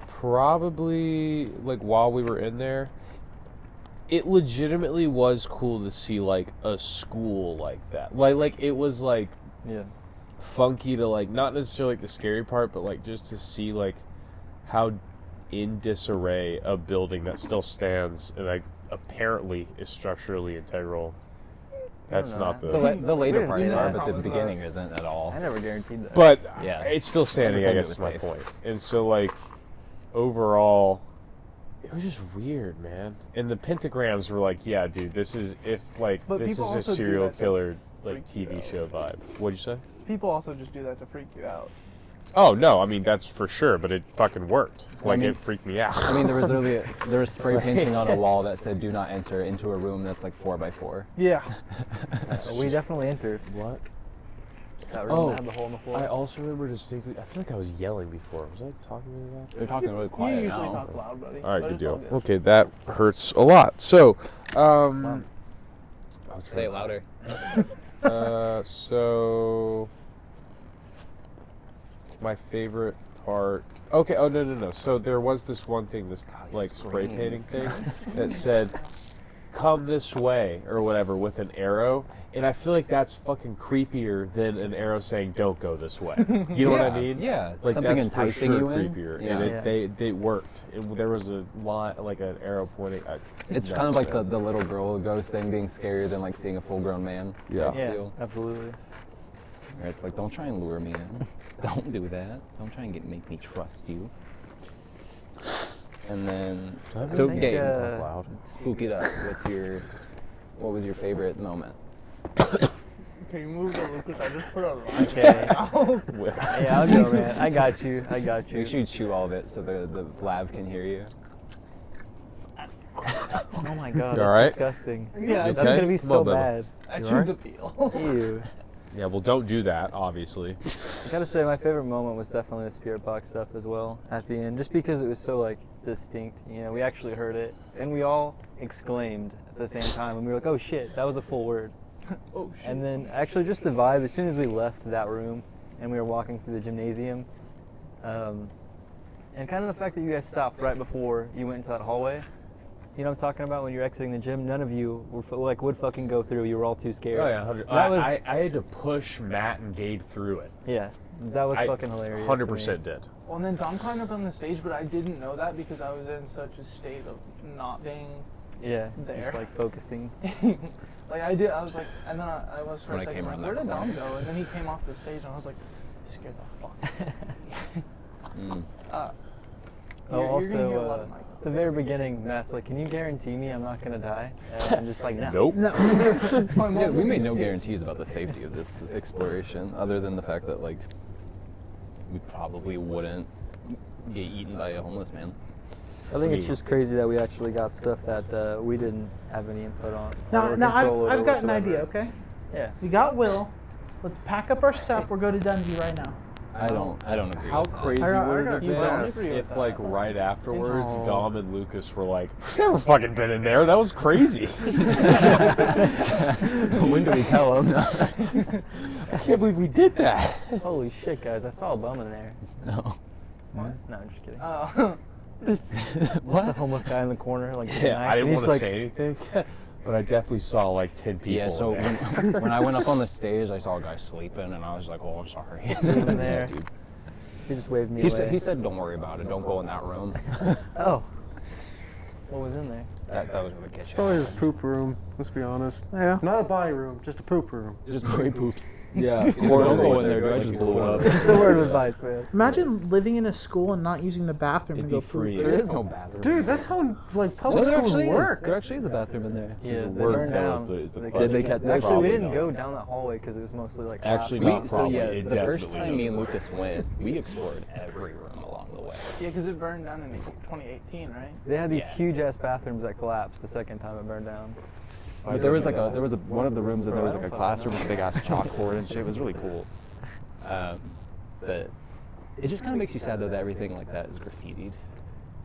probably, like, while we were in there, it legitimately was cool to see like a school like that. Like it was like Yeah. funky to like not necessarily like the scary part, but like just to see like how in disarray a building that still stands and like apparently is structurally integral. That's know. not The later didn't parts see are, that. but the beginning isn't at all. I never guaranteed that. But Yeah. it's still standing, I Everything guess was is my safe. point. And so like overall it was just weird, man. And the pentagrams were like, yeah, dude, this is if like But this people is a also do serial that to killer like freak you TV out. show vibe. What'd you say? People also just do that to freak you out. Oh no, I mean that's for sure, but it fucking worked. Like mean- it freaked me out. I mean, there was spray painting on a wall that said "Do not enter" into a room that's like 4x4. Yeah. We definitely entered What? that room Oh, that had the hole in the floor. I also remember distinctly. I feel like I was yelling before. Was I talking really loud? They're talking really You quiet usually now. talk loud, buddy. All right, but good it's all deal. good. Okay, that hurts a lot. So, I'll try Say it to- louder. So my favorite part. Okay. Oh no. So there was this one thing, this he like spray painting screams. thing that said, "Come this way" or whatever with an arrow, and I feel like that's fucking creepier than an arrow saying "Don't go this way." You know what I mean? Yeah. Like Something that's for enticing sure you in. creepier, Yeah. and they worked. There was a line, like an arrow pointing. It's kind of like the little girl ghost thing being scarier than like seeing a full-grown man. Yeah. yeah, Deal. absolutely. Where it's like, don't try and lure me in. Don't do that. Don't try and make me trust you. And then, so think, Gabe, uh, spook it up. What was your favorite moment? Okay, you moved a little because I just put a line. Okay. out. Yeah, I'll go, man. I got you. Make sure you chew all of it so the lav can hear you. Oh my god, You all that's right? disgusting. Yeah, You That's okay? gonna be Come so on, Bubba. bad. I You chewed alright? the peel. Ew. Yeah, well, don't do that, obviously. I gotta say, my favorite moment was definitely the spirit box stuff as well at the end, just because it was so like distinct. You know, we actually heard it, and we all exclaimed at the same time, and we were like, "Oh shit, that was a full word." Oh shit. And then actually, just the vibe as soon as we left that room, and we were walking through the gymnasium, and kind of the fact that you guys stopped right before you went into that hallway. You know what I'm talking about? When you're exiting the gym, none of you would fucking go through. You were all too scared. Oh yeah, 100. That was I had to push Matt and Gabe through it. yeah. That was I fucking hilarious. 100% did. Well, and then Dom climbed up on the stage, but I didn't know that because I was in such a state of not being Yeah. there. Just like focusing. like I did. I was like, and then I was for When a I second came like, around where that did Dom corner. go? And then he came off the stage, and I was like, scared the fuck. Mm. Oh, You're gonna hear a lot also, of my. the very beginning, Matt's like, "Can you guarantee me I'm not gonna die?" And I'm just like, "No." Nope. My mom Yeah, we was made like, no guarantees about the safety of this exploration, other than the fact that like we probably wouldn't get eaten by a homeless man. I think it's just crazy that we actually got stuff that we didn't have any input on. Now, or now control over I've got an whatsoever. idea, okay? Yeah. We got Will. Let's pack up our stuff. We'll go to Dungey right now. I don't agree. How with that. crazy I would it have got you. been I if, agree with like, that. right afterwards, No. Dom and Lucas were like, "I've never fucking been in there. That was crazy. When do we tell him? I can't believe we did that." Holy shit, guys! I saw a bum in there. No. No, I'm just kidding. Oh. Just a homeless guy in the corner, like. with a Yeah, knife, I and didn't he's want to like, say anything, but I definitely saw like 10 people. Yeah, so in there. when I went up on the stage, I saw a guy sleeping, and I was like, "Oh, I'm sorry." Sleeping there. Yeah, dude. He just waved me He away. said, "Don't worry about it. Don't go in that room." Oh. What was in there? That was gonna get you. Probably his poop room, let's be honest. Yeah. Not a body room, just a poop room. Just pretty poops. Yeah, Or don't go in there, dude. I just blew it up. Just a word of advice, man. Imagine living in a school and not using the bathroom It'd to go be poop. free. There is no bathroom. Dude, that's how like public there schools actually work. is. There actually is a bathroom in there. Yeah, they word burned that was down. the- is the They question. Did they cut that? Actually, we Probably didn't not. go down that hallway because it was mostly like Actually, glass. not So probably. yeah, It the first definitely time me and doesn't. Lucas went, we explored every room along the way. Yeah, because it burned down in 2018, right? They had these Yeah. huge ass bathrooms that collapsed the second time it burned down. But there was one of the rooms and there was like a classroom with a big ass chalkboard and shit. It was really cool. But it just kind of makes you sad though that everything like that is graffitied.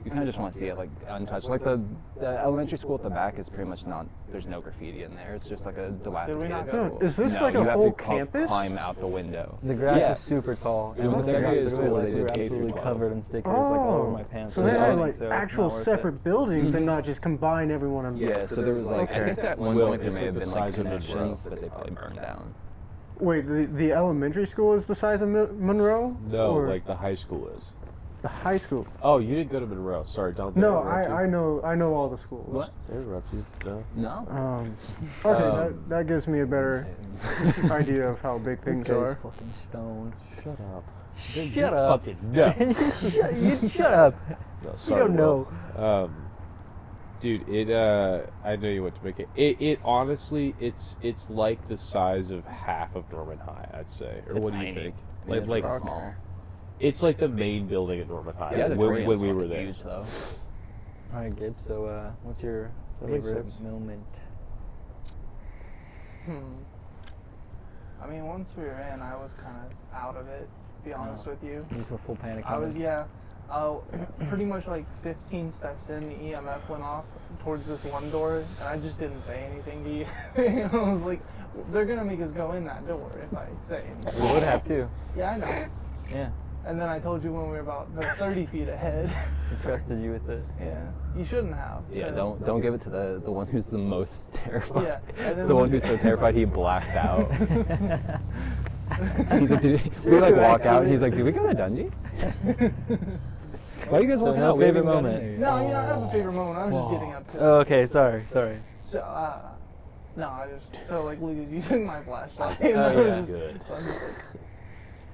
You kind of just want to see it like untouched. Like the elementary school at the back is pretty much not. There's no graffiti in there. It's just like a dilapidated not school. Is this no, like a you have whole to campus? climb out the window. The grass Yeah. is super tall. It was once a I got segregated through school it, where like, they we were did K through absolutely 12. covered in stickers like all over my pants. So and they had everything, like so it's actual not worth separate it. buildings and not just combine everyone on. Yeah, so there was like I think that at one Will, point there it's may like have the been like size of Monroe. connections, but they probably burned down. Wait, the elementary school is the size of Monroe? No, Or like the high school is. the high school. Oh, you didn't go to Monroe. Sorry, don't. No, interrupt you. I know all the schools. What? Did I interrupt you? No. No. Okay, that gives me a better idea of how big This things guy's are. fucking stoned. Shut up. Shut up. Fucking no. Shut up. No, You sorry, don't know. Will. Dude, I know you went to make it. It honestly, it's like the size of half of Norman High, I'd say. Or It's what do tiny. you think? I mean, it's Like really small. it's like the main building at Norman High. Yeah, when we were there. Huge, though. All right, Gabe. So, what's your That makes favorite sense. moment? I mean, once we were in, I was kind of out of it. To be honest with you, You just went full panic. I was mode. pretty much like 15 steps in, the EMF went off towards this one door, and I just didn't say anything to you. I was like, they're gonna make us go in that door if I say anything. We would have to. Yeah, I know. Yeah. And then I told you when we were about 30 feet ahead. We trusted you with it. Yeah, you shouldn't have. Yeah, 'cause- don't give it to the one who's the most terrified. Yeah, and then the one when- who's so terrified he blacked out. He's like, did we like walk out? He's like, did we go to Dungey? Why are you guys So walking no out? We haven't favorite gone moment? in yet. No, I have a favorite moment. I was just getting up to. Oh, okay. Sorry. So, no, like, Lucas, you took my flashlight. Oh, So yeah. just- Good. so I'm just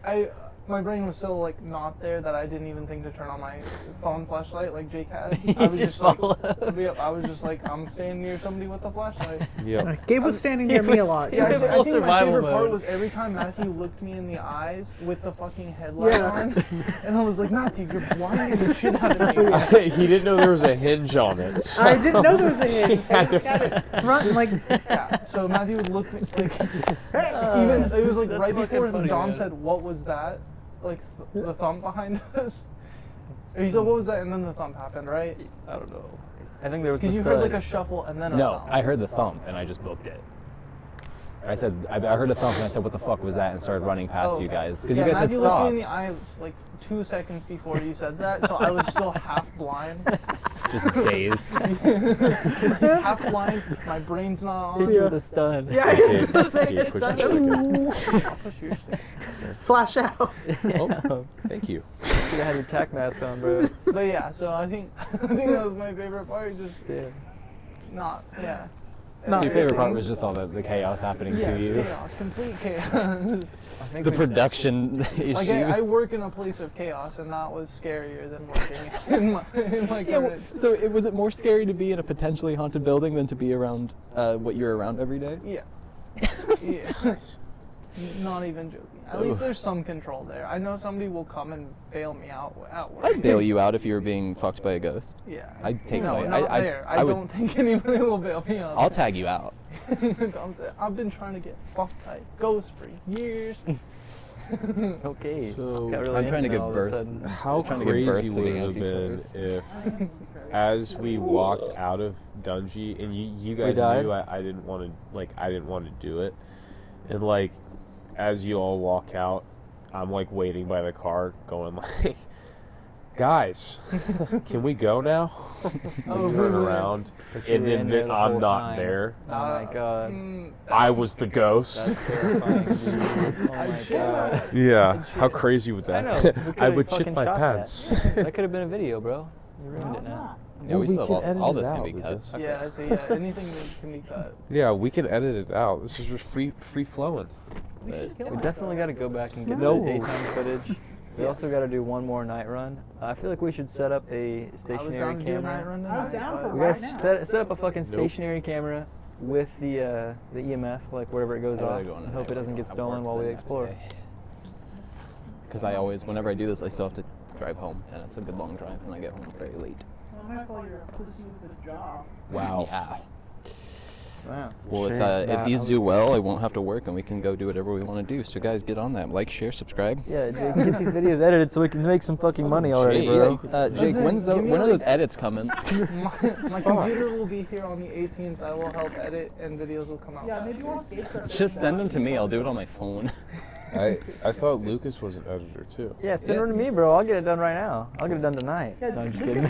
like, my brain was so like not there that I didn't even think to turn on my phone flashlight like Jake had. I was just like, followed. I was just like, I'm standing near somebody with a flashlight. Yeah. Gabe was standing near me a lot. Yeah, I, was I full think my survival favorite part mode. was every time Matthew looked me in the eyes with the fucking headlight Yeah. on, and I was like, Matthew, you're blinding the shit out of me. He didn't know there was a hinge on it. So. I didn't know there was a hinge. Had to Got it front like Yeah, so Matthew would look like, even it was like That's right fucking before funny, Dom man. said, "What was that?" Like the thump behind us. Or he said, "What was that?" And then the thump happened, right? I don't know. I think there was. Because a you heard like thud. a shuffle and then a No, thump. I heard the thump and I just booked it. I said I heard a thump and I said, "What the fuck was that?" and started running past you okay. guys because Yeah, you guys had Matthew looked me in stopped. the eye like 2 seconds before you said that, so I was still half blind. Just dazed. Half blind. My brain's not Hit on. you with a stun. yeah. I was Gabe, gonna say Gabe, it's push not your sticker. I'll push your stick. flash out. Oh, thank you. Should have had your tack mask on, bro. But yeah, so I think that was my favorite part. Just Yeah. not yeah. So your favorite part was just all the chaos happening Yeah, to you. chaos, complete chaos. The production issues. Like I work in a place of chaos, and that was scarier than working in my Yeah, current. so was it more scary to be in a potentially haunted building than to be around what you're around every day? Yeah. Yeah. Not even joking. At least there's some control there. I know somebody will come and bail me out at work. I'd bail you out if you were being fucked by a ghost. Yeah. I'd take no, my- not I- there. I I would- don't think anybody will bail me out. I'll tag you out. I've been trying to get fucked by ghosts for years. Okay. So, Got really I'm trying to into it give all of a birth. sudden. How Trying to give birth crazy to the would it have been if, as we walked out of Dungey, and you guys died? knew I didn't want to do it, and like, as you all walk out, I'm like waiting by the car, going like, guys, can we go now? Oh, Turn really? around, But you and were in then there the I'm whole not time. there. Oh my god. I was the ghost. That's terrifying, dude. Oh my god. Yeah, how crazy would I that? know. we I could've would shit fucking my shot pants. That could have been a video, bro. You ruined it now. Yeah, we still can have edit all it this can out, be cut. Lucas. Yeah, so yeah, anything that can be cut. Yeah, we can edit it out. This is just free flowing. But We definitely got to go back and get No. the daytime footage. We also got to do one more night run. I feel like we should set up a I was stationary down to do a night camera. run I was tonight, down but- for We Right gotta now. set up a fucking stationary camera with the EMF, like wherever it goes I off. gotta go on a and hope night it doesn't run. get I stolen work while we the next explore. day. Because I always, whenever I do this, I still have to drive home, and it's a good long drive, and I get home very late. I'm gonna call your pussy with a job. Wow. Yeah. Wow. Well, if these do well, I won't have to work, and we can go do whatever we want to do. So, guys, get on that. Like, share, subscribe. Yeah, Jake, get these videos edited so we can make some fucking money already, bro. Jake, when are those edits coming? My computer will be here on the 18th. I will help edit, and videos will come out. Yeah, maybe we'll Just send them to me. I'll do it on my phone. I thought Lucas was an editor too. Yeah, send them to me, bro. I'll get it done right now. I'll get it done tonight. No, I'm just kidding.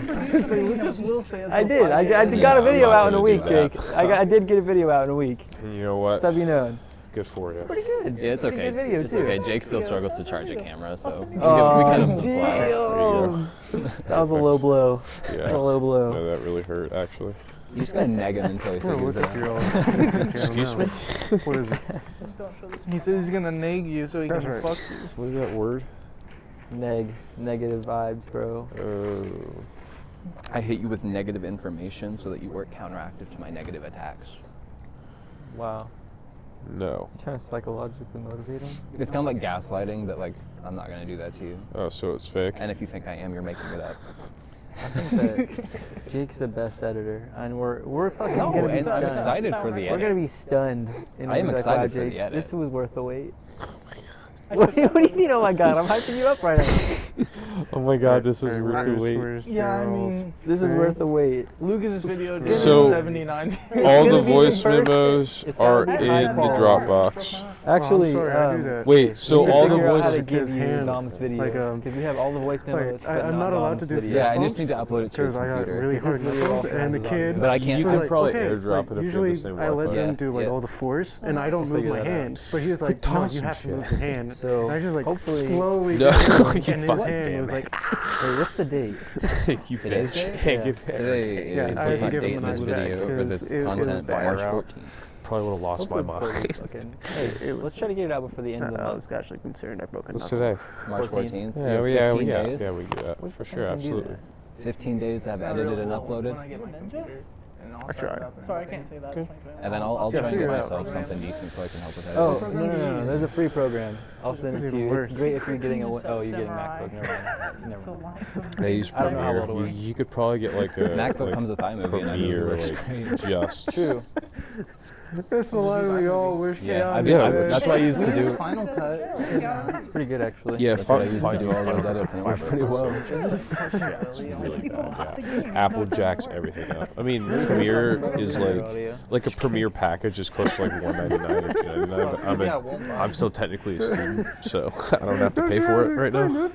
Lucas will say it. I did. I got a video out in a week, Jake. I did get a video out in a week. And you know what? Let me know. Good for you. Pretty good. Yeah, it's okay. Good video, It's too. okay. Jake still struggles to charge a camera, so we cut him some slack. Damn. That was a low blow. Yeah. A low blow. No, that really hurt, actually. You just gotta neg him until he figures it out. Excuse me? What is it? He says he's gonna nag you so he That's can right. fuck you. What is that word? Negative vibes, bro. I hit you with negative information so that you work counteractive to my negative attacks. Wow. No. You trying to psychologically motivate him? It's kind of like gaslighting, but like I'm not gonna do that to you. Oh, so it's fake? And if you think I am, you're making it up. I think that Jake's the best editor, and we're fucking No, gonna be and I'm stunned. excited for the We're gonna edit. be stunned. And I am we'll be excited wow, for the Jake, edit. This was worth the wait. What do you mean? Oh my God! I'm hyping you up right now. Oh my god, this is worth the wait. Yeah, I mean, This is worth the wait. Lucas's video did So- 79. All gonna the be voice in person. memos It's are gotta be in high the quality. Dropbox. Actually, sorry, I do that. Wait, so we all can the figure out how voice... to give you Hands, Dom's video like, because we have all the voice memos. but I'm not allowed Dom's to do video. Yeah, I just need to upload it to your Because I got computer. really This is hard really knuckles, awesome and the design. kid. But I can't. You was could like, probably okay, airdrop like, it if you usually have the same I let Wi-Fi. them do like Yeah. all the force, and I don't move Figure my that out. hand. But he was like, no, toss you some have to shit. move your hand. So, and I just like hopefully- slowly No, did it, you and his fucking hand damn was it. like, Wait, what's the date? You Today's bitch. day? Yeah, give it. Today Yeah, is I the had to date give him in an this iPad video or this because it was content for fire March out. 14th. Probably would have lost my mind. Fucking, hey, let's try to get it out before the end of the I month. was actually concerned I broke a What's knuckle. today? March 14th. 14th. Yeah, You we have yeah, 15 yeah, days. yeah, we do that. For sure, Fucking do absolutely. that. 15 days to have edited and uploaded. When I get my computer, and I'll I set tried. it up and Sorry, I can't say that. And then I'll Yeah, try and figure get it out. myself something decent so I can help with Oh, editing. no. There's a free program. I'll send it It's to you. even It's worse. great if you're getting a... Oh, you're getting a MacBook. Never mind. They use I don't know how Premiere. well it'll work. You could probably get like a MacBook like comes with iMovie and iMovie Premiere, works like great. just. True. That's the line we all wish Yeah, Keanu Yeah, did. that's what I used to We use do. Final Cut. It's pretty good, actually. Yeah, That's what I used to fine. do all those edits and it worked pretty well. Really bad, yeah. Apple jacks everything up. I mean, Premiere is like a Premiere package is close to like $199 or $299. I'm still technically a student, so I don't have to pay for it right now.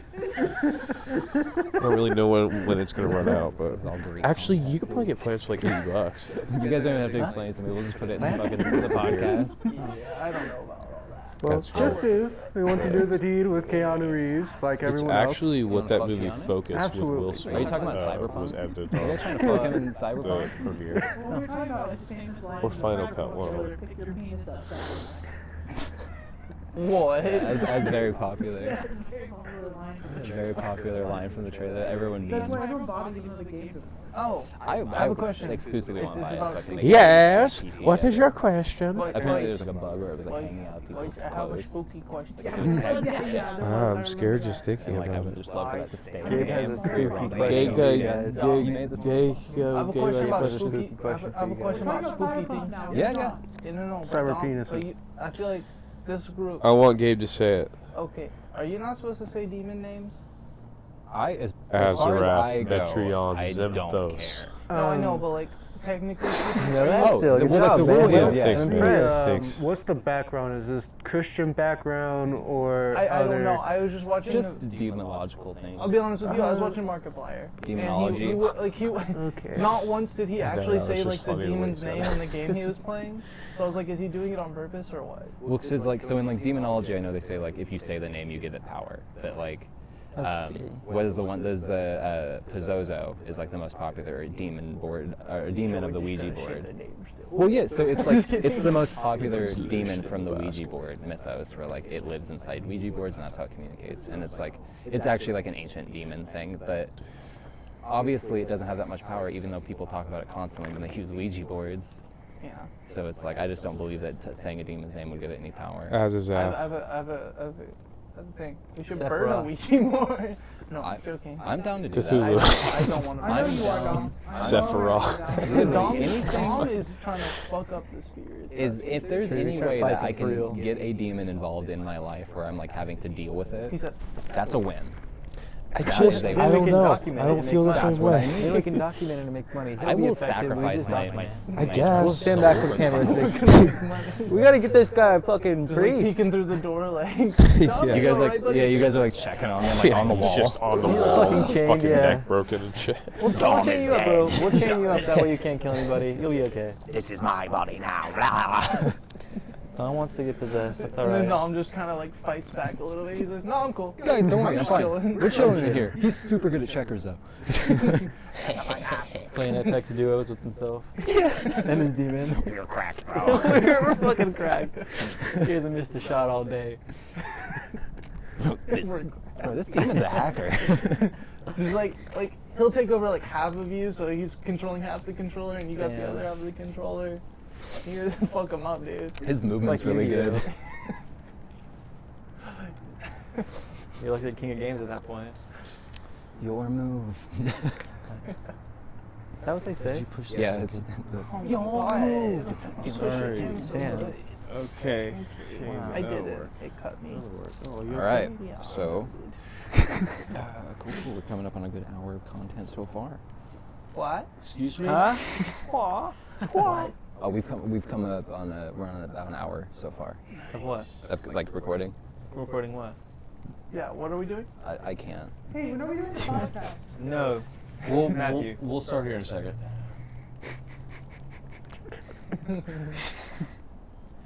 I don't really know when it's gonna run out, but It's all Greek. actually, you could probably get plans for like $80. You guys don't even have to explain it to me. We'll just put it in the fucking the podcast. I don't know about all that. Well, That's fair. just is. We want to do the deed with Keanu Reeves, like It's everyone else. actually what wanna that fuck movie Keanu? Focus with Will Absolutely. Smith Are you talking about Cyberpunk? was edited Are you guys trying to fuck him in the Cyberpunk? Premiere. Or Final Cut, one. What? As very popular. A very popular line from the trailer that everyone That's means. why everyone bought it even the game. Oh, I have a question. exclusively want to buy it so I can make Yes. it. What is your question? Apparently there's like a bug where it was like hanging out people's I have a clothes. spooky question. I'm scared just thinking And like I about would it. just love for that to stay in the Gabe game. has a spooky Wrong question. thing. Gay, guys. You made this one? I have a question about question. spooky. Question I have a for you question guys. about spooky things. Yeah, yeah. No. Cyber Dom, penis. so I feel like this group. I want Gabe to say it. Okay, are you not supposed to say demon names? As far as I Azarath, go, Metreon, I don't Zemthos. care. No, I know, but like technically. No, that's Oh, still the- good well, like, job, the man. rule is, Well, yeah. Thanks, I'm man. impressed. Thanks. What's the background? Is this Christian background or I other? don't know. I was just watching. Just demonological things. I'll be honest with you. I was watching Markiplier. Demonology. And he Okay. not once did he actually that was say just like the funny the way demon's he said name it. in the game he was playing. So I was like, is he doing it on purpose or what? Well, cause like so in like demonology, I know they say like if you say the name, you give it power. But like, what is the one? There's the Pizzozo is like the most popular demon board or demon of the Ouija board. Well, yeah. So it's like it's the most popular demon from the Ouija board mythos, where like it lives inside Ouija boards and that's how it communicates. And it's like it's actually like an ancient demon thing, but obviously it doesn't have that much power, even though people talk about it constantly when they use Ouija boards. Yeah. So it's like I just don't believe that saying a demon's name would give it any power. Azarath. I have a thing. We should Sephiroth. burn a Ouija board. No, I'm joking. I'm down to do Cthulhu. that. I don't want to. I know you are, Dom. Sephiroth. Dom is trying to fuck up the spirits. If there's Sure, any sure, way fight that I them for real. can get a demon involved in my life where I'm like having to deal with He it, said, that's a win. I That just, is a I win. Maybe we don't can know. document I it don't and feel the make same That's what I way. need. Maybe we can document it and make money. I will sacrifice my I guess. We'll stand back from the cameras. We gotta get this guy a fucking just like priest. peeking through the door, like. You guys like, you guys are like checking on me. I'm like on the wall. Just on the He's wall. fucking His chained, fucking yeah. neck broken and shit. We'll chain you up, bro. We'll chain you up. That way you can't kill anybody. You'll be okay. This is my body now. Blah. Don wants to get possessed. That's And then alright. Dom just kind of like fights back a little bit. He's like, "No, I'm cool." Guys, don't worry, I'm just fine. chilling. We're chilling in here. He's super good at checkers though. Playing Apex duos with himself. And his demon. We're cracked, bro. We're fucking cracked. He hasn't missed a shot all day. This demon's a hacker. Just like he'll take over like half of you, so he's controlling half the controller, and you got the Yeah. other half of the controller. You gotta fuck him up, dude. His movement's like really Yu-Gi-Oh. good. You're like the king of games at that point. Your move. Is that what they say? Yeah, it's Your move. Sorry. Damn. Okay. Wow. I did it. It cut me. all right. So, cool. We're coming up on a good hour of content so far. What? Excuse me? Huh? What? Oh, we're on about an hour so far Of what? of like recording. Recording what? Yeah. What are we doing? I can't. Hey, when are we doing the podcast? No. Matthew. We'll start here in a second.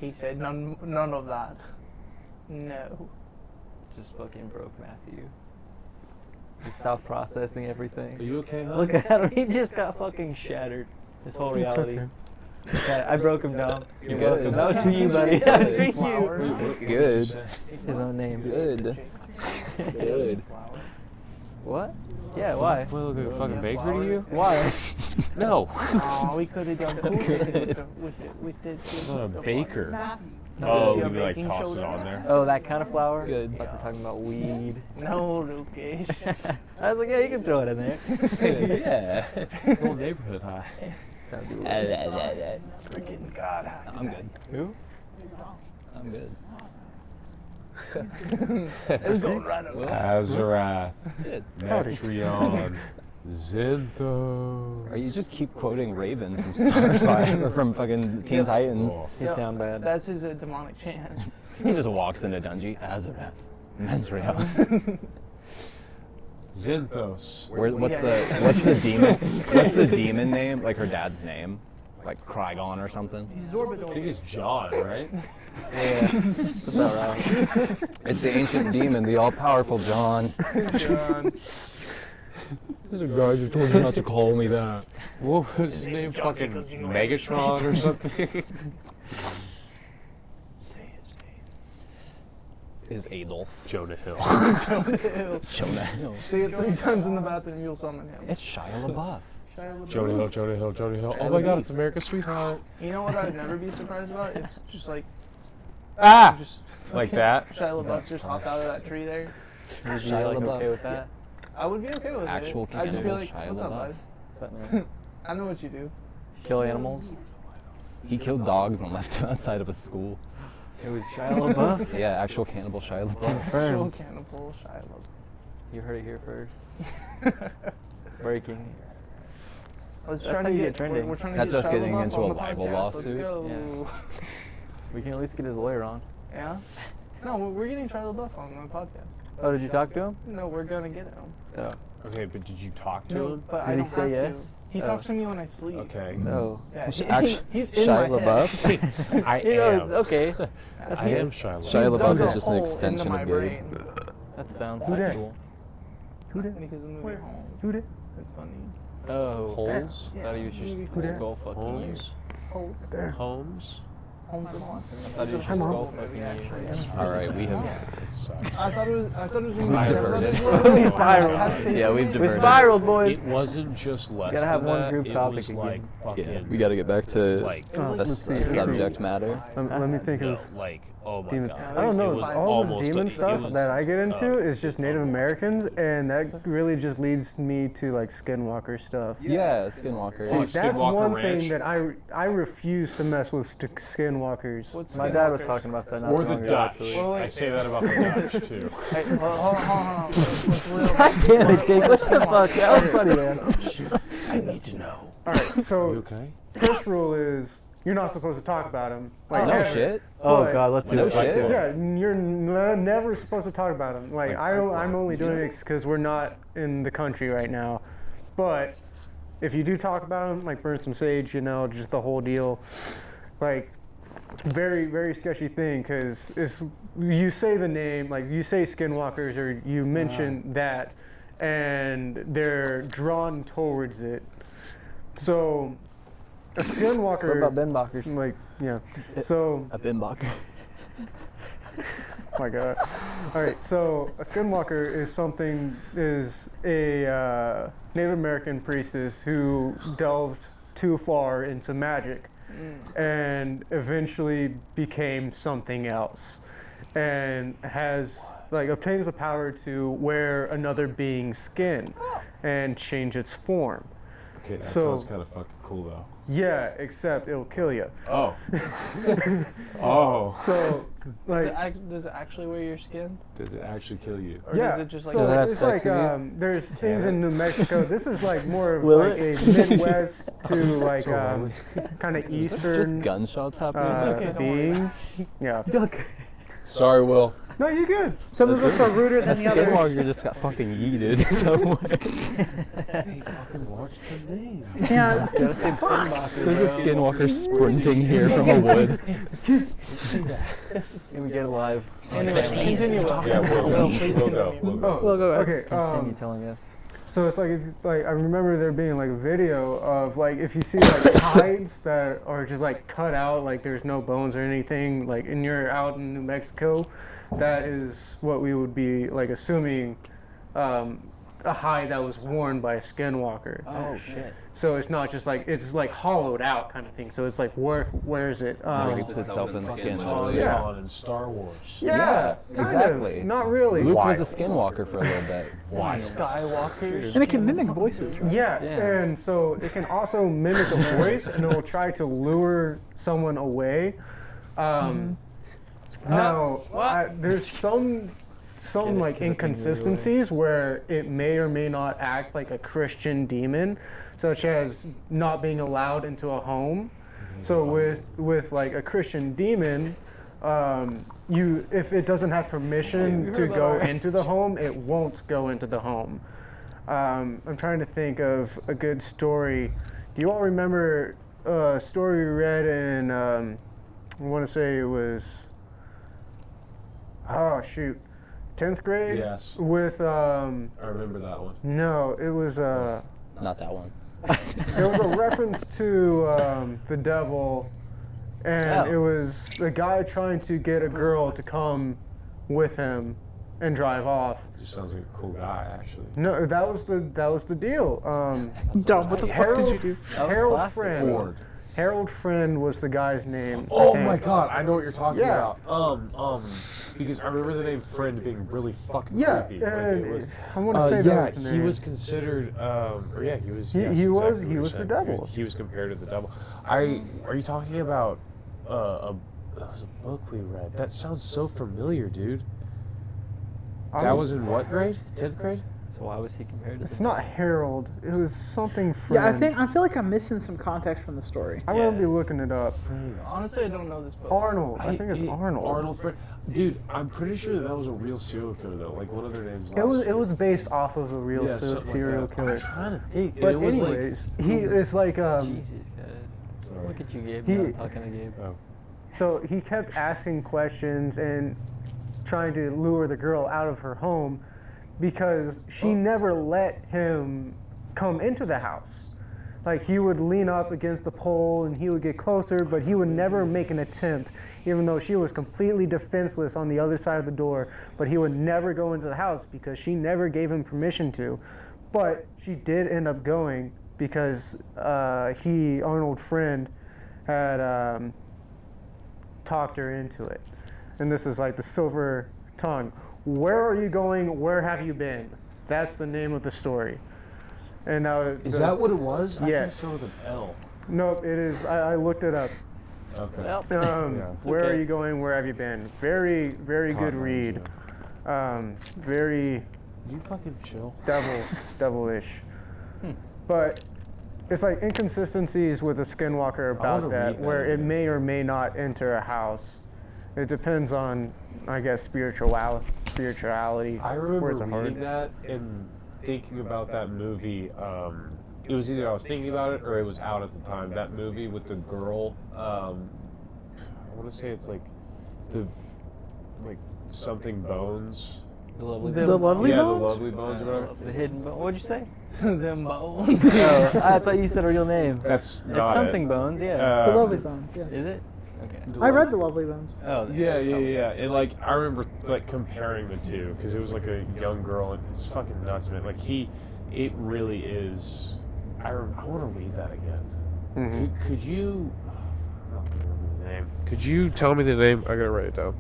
He said none of that. No. Just fucking broke Matthew. He stopped processing everything. Are you okay, huh? Look at him. He just got fucking shattered. His whole reality. Yeah, I broke him down. You're You're welcome. good. That was for you, buddy. That was for you. Flower. Good. His own name. Good. Good. What? Yeah, why? Will go fucking bakery to you? Why? No. Oh, we could have done cool things with the Not a baker. Matthew. Oh, Yeah, we like baking toss it soda. on there. Oh, that kind of flour? Good. Like we're talking about weed. No, Lucas. I was like, yeah, you can throw it in there. Yeah. Whole neighborhood high. That'd be Freaking God. I'm good. Who? I'm good. It was going right up. Azarath, Good. Metreon, Zinthos. Or you just keep quoting Raven from Starfire or from fucking Teen Titans. Oh. He's down bad. That's his demonic chance. He just walks into Dungey. Azarath. Mentrion. Zinthos. What's the demon? What's the demon name? Like her dad's name? Like Krygon or something? I think it's John, right? Yeah, that's about right. It's the ancient demon, the all-powerful John. John. These are guys who told you not to call me that. What was his name? Fucking Megatron or something? Say his name. Is Adolf. Jonah Hill. Jonah Hill. Say it 3 times in the bathroom, you'll summon him. It's Shia LaBeouf. Shia LaBeouf. Jonah Hill, Jonah Hill, Jonah Hill. Oh my god, it's America's Sweetheart. You know what I'd never be surprised about? It's just like, Ah! just Like that? Shia LaBeouf just hopped out of that tree there. Would you be Shia like LaBeouf. okay with that? I would be okay with Actual it. I'd just be cannibal like, Shia what's up, LaBeouf. bud? What's that mean? I know what you do. Kill animals? He killed dogs and left them outside of a school. It was Shia LaBeouf. Yeah, actual cannibal Shia LaBeouf. Actual Confirmed. cannibal Shia LaBeouf. You heard it here first. Breaking. Let's That's try how to you get get trending. We're trying to That's get us Shia getting LaBeouf into on a the libel podcast. lawsuit. Let's go. Yeah. We can at least get his lawyer on. Yeah? No, we're getting Shia LaBeouf on the podcast. Oh, did you talk to him? No, we're gonna get him. Oh. Okay, but did you talk to No, him? but Did I he don't say have yes? to. He Oh. talks to me when I sleep. Okay. No. Yeah, Actually, he's in Shia my head. LaBeouf. I You know, am. okay. I am Shia LaBeouf. Shia He's LaBeouf dug is a just an hole extension into my of Gabe. brain. That sounds Who dat? sexual. Who dat? Because of the movie Where? Holmes. Who did? It's funny. Oh. Holmes? Yeah. Thought he was Movie just Holmes. skull fucking you. Holmes? Holmes. There. Holmes? Thought he was just skull fucking you. All right, we have. It sucks. I thought it was We've diverted. We spiraled. Yeah, we've We diverted. spiraled, boys. It wasn't just less Gotta have than one that, group it topic was again. like fucking, Yeah, we got to get back to like, the subject matter. Let me think no, of like, oh my demons. god. I don't know. It was All the almost demon it stuff was, that I get into is just Native Americans, and that really just leads me to like Skinwalker stuff. Yeah, Skinwalker. Well, See, that's Skinwalker one Ranch. thing that I refuse to mess with Skinwalkers. What's My dad was talking about that. Not Or too the long ago, Dutch. actually. I say that about the Dutch too. Hey, hold on. What's real? God damn it, Jake! What the fuck? That was funny, man. I need to know. All right, so You okay? first rule is you're not supposed to talk about them. Like, No ever. shit. Oh But- god, let's see No what shit. shit. Yeah, you're never supposed to talk about them. Like I'm only doing it because we're not in the country right now. But if you do talk about them, like burn some sage, you know, just the whole deal. Like very, very sketchy thing because you say the name, like you say Skinwalkers or you mention that, and they're drawn towards it. So a Skinwalker. What about Ben Bakers? Like yeah. So. A bimbocker. My God. All right, so a Skinwalker is a Native American priestess who delved too far into magic and eventually became something else and obtains the power to wear another being's skin and change its form. Okay, that So- sounds kind of fucking cool though. Yeah, except it'll kill you. Oh. Oh. So, like, Does it actually wear your skin? Does it actually kill you? Or yeah, does it just like so Does it have it's sex like with there's things in New Mexico. This is like more of Will like a Midwest to like kind of Just Eastern gunshots happening. don't being. Yeah. Sorry, Will. No, you're good. Some of us are ruder than That the others. Skinwalker just got fucking yeeted somewhere. Hey, fucking watch the name. Yeah, There's a Skinwalker sprinting here from a wood. Can we get alive? Anyways, continue. Yeah, Will. Please We'll go. continue. We'll go. we'll go ahead. Okay. Continue telling us. So it's like, I remember there being like a video of like if you see like hides that are just like cut out, like there's no bones or anything, like and you're out in New Mexico, that is what we would be like assuming a hide that was worn by a Skinwalker. Oh shit. So it's not just like it's like hollowed out kind of thing. So it's like where is it? Drapes itself in skin. yeah. On in Star Wars. Yeah, kind of. exactly. Not really. Luke was a Skinwalker for a little bit. Skywalkers. And it can mimic voices, right? Yeah, Yeah. and so it can also mimic a voice, and it will try to lure someone away. Now, there's some like inconsistencies where it may or may not act like a Christian demon, such as not being allowed into a home. So with like a Christian demon, if it doesn't have permission to go into the home, it won't go into the home. I'm trying to think of a good story. Do you all remember a story we read in, I want to say it was, 10th grade? Yes. With, I remember that one. no, it was, Not that one. there was a reference to the devil, and it was a guy trying to get a girl to come with him and drive off. Just sounds like a cool guy, actually. No, that was the deal. Dumb. What the fuck did you do? Harold plastic. Friend. Ford. Harold Friend was the guy's name. Oh And- my god, I know what you're talking Yeah. about. Because I remember the name Friend being really fucking Yeah, creepy. Like, it and was, I want to say yeah, that was the he name. was considered, he was. He- yes, he was- exactly he what was you're the saying. devil. He was compared to the devil. Are you talking about it was a book we read? That sounds so familiar, dude. That was in what grade? 10th grade? So why was he compared to? It's not Harold. It was something Yeah, Friend. I feel like I'm missing some context from the story. I'm gonna be looking it up. Honestly, I don't know this book. Arnold. I think it's Arnold. Arnold Friend. Dude, I'm pretty sure that was a real serial killer though. Like one of their names. It was based off of a real something like serial that. killer. I'm trying to think. But it was anyways, it's like Jesus, guys. Look at you, Gabe. He- I'm talking to Gabe. so he kept asking questions and trying to lure the girl out of her home because she never let him come into the house. Like he would lean up against the pole and he would get closer, but he would never make an attempt, even though she was completely defenseless on the other side of the door. But he would never go into the house because she never gave him permission to. But she did end up going because Arnold's friend, had talked her into it. And this is like the silver tongue. Where are you going? Where have you been? That's the name of the story. And now Is that what it was? Yes. I think so with an L. No, it is. I looked it up. Okay. Well, Where okay. are you going? Where have you been? Very, very good read. Very You fucking chill. devilish. But it's like inconsistencies with the Skinwalker wanna about that, read that where it again. may or may not enter a house. It depends on, I guess, spirituality. I remember Words are hard. reading that and thinking about that movie. It was either I was thinking about it or it was out at the time. That movie with the girl. I want to say it's like something Bones. The lovely The Lovely yeah, Bones? the Lovely Bones or whatever. The hidden bone. What'd you say? Them bones. Oh, I thought you said a real name. That's It's not something it. bones, yeah. The Lovely Bones, yeah. Is it? Okay. I read The Lovely Bones. Oh, Yeah. And like I remember like comparing the two because it was like a young girl and it's fucking nuts, man. Like it really is. I want to read that again. Could you? I don't remember the name. Could you tell me the name? I gotta write it down.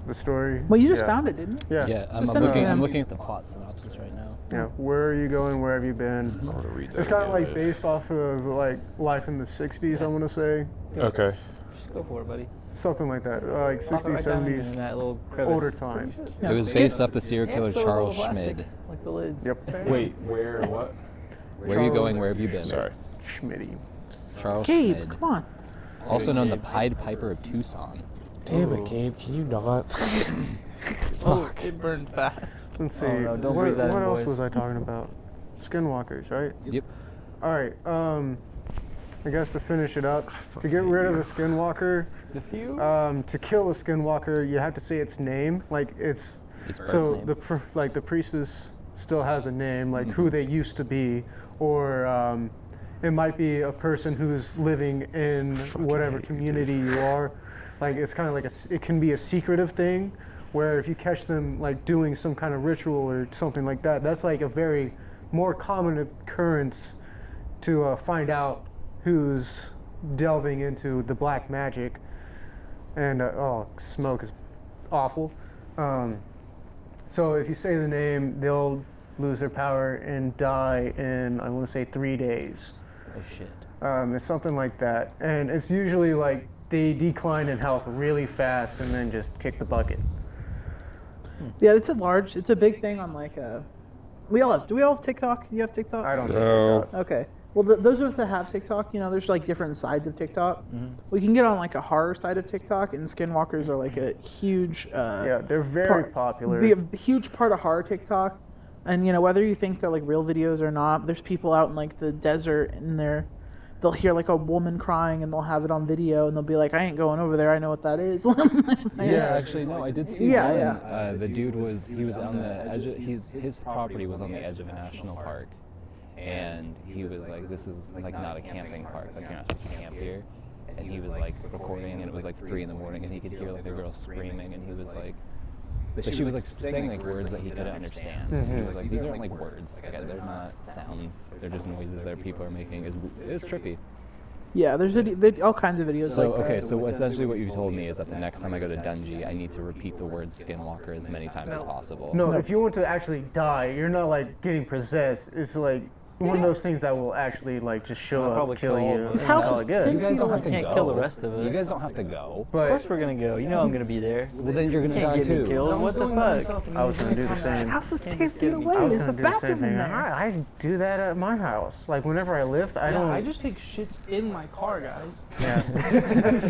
The story. Well, you just yeah. found it, didn't you? Yeah. Yeah, I'm Send it to looking. I'm them. looking at the plot synopsis right now. Yeah. Where are you going? Where have you been? I want to read that. It's kind of again, like man. based off of like life in the 60s, I want to say. Okay. Just go for it, buddy. Something like that. Like Pop it 60s, right down in 70s. that little crevice. Older time. Yeah. It was based off the serial Yeah, killer so it's Charles little plastic, Schmid. like the lids. Yep. Wait, where? What? Where are you going? Where have you been? Sorry. Schmitty. Charles Gabe, Schmid, come on. also known the Pied Piper of Tucson. Damn it, Gabe. Can you not? Oh, it burned fast. Let's see. Oh, no, don't what breathe that in, what else boys. was I talking about? Skinwalkers, right? Yep. All right. I guess to finish it up, to get rid of a Skinwalker, The fuse? to kill a Skinwalker, you have to say its name. Like it's Its birth so name. the priestess still has a name, like who they used to be, or it might be a person who's living in whatever community you are. Like it's kind of like it can be a secretive thing, where if you catch them like doing some kind of ritual or something like that, that's like a very more common occurrence to find out who's delving into the black magic. And smoke is awful. So if you say the name, they'll lose their power and die in, I want to say, 3 days. Oh shit. It's something like that. And it's usually like they decline in health really fast and then just kick the bucket. Yeah, it's a big thing on like do we all have TikTok? Do you have TikTok? I don't No. know. Okay. Well, those of us that have TikTok, there's like different sides of TikTok. We can get on like a horror side of TikTok, and Skinwalkers are like a huge, Yeah, they're very popular. be a huge part of horror TikTok. And whether you think they're like real videos or not, there's people out in like the desert, and they'll hear like a woman crying, and they'll have it on video, and they'll be like, "I ain't going over there. I know what that is." Yeah, actually, no, I did see Yeah, one. The dude was on the edge of, his property was on the edge of a national park. And he was like, this is like not a camping park, like you're not supposed to camp here. And he was like recording, and it was like 3 a.m, and he could hear like the girl screaming, and he was like, but she was like saying like words that he couldn't understand. He was like, these aren't like words, like, they're not sounds, they're just noises that people are making. It's trippy. Yeah, there's all kinds of videos. So like okay, so essentially what you told me is that the next time I go to Dungey, I need to repeat the word Skinwalker as many times as possible. No, if you want to actually die, you're not like getting possessed. It's like one of those things that will actually like just show I'll up, probably kill kill you. them. His and house call is it good. 10 You guys don't have to Can't go. kill the rest of us. You guys don't have to go. Of But course we're gonna go. You know I'm gonna be there. Well, then you're gonna Can't die get me too. killed. What the fuck? I was gonna do the His same. house is Can't 10 just feet get me. away. I was There's a gonna do the same bathroom in thing. there. I do that at my house. Like whenever I lift, I don't. I just take shits in my car, guys. Yeah.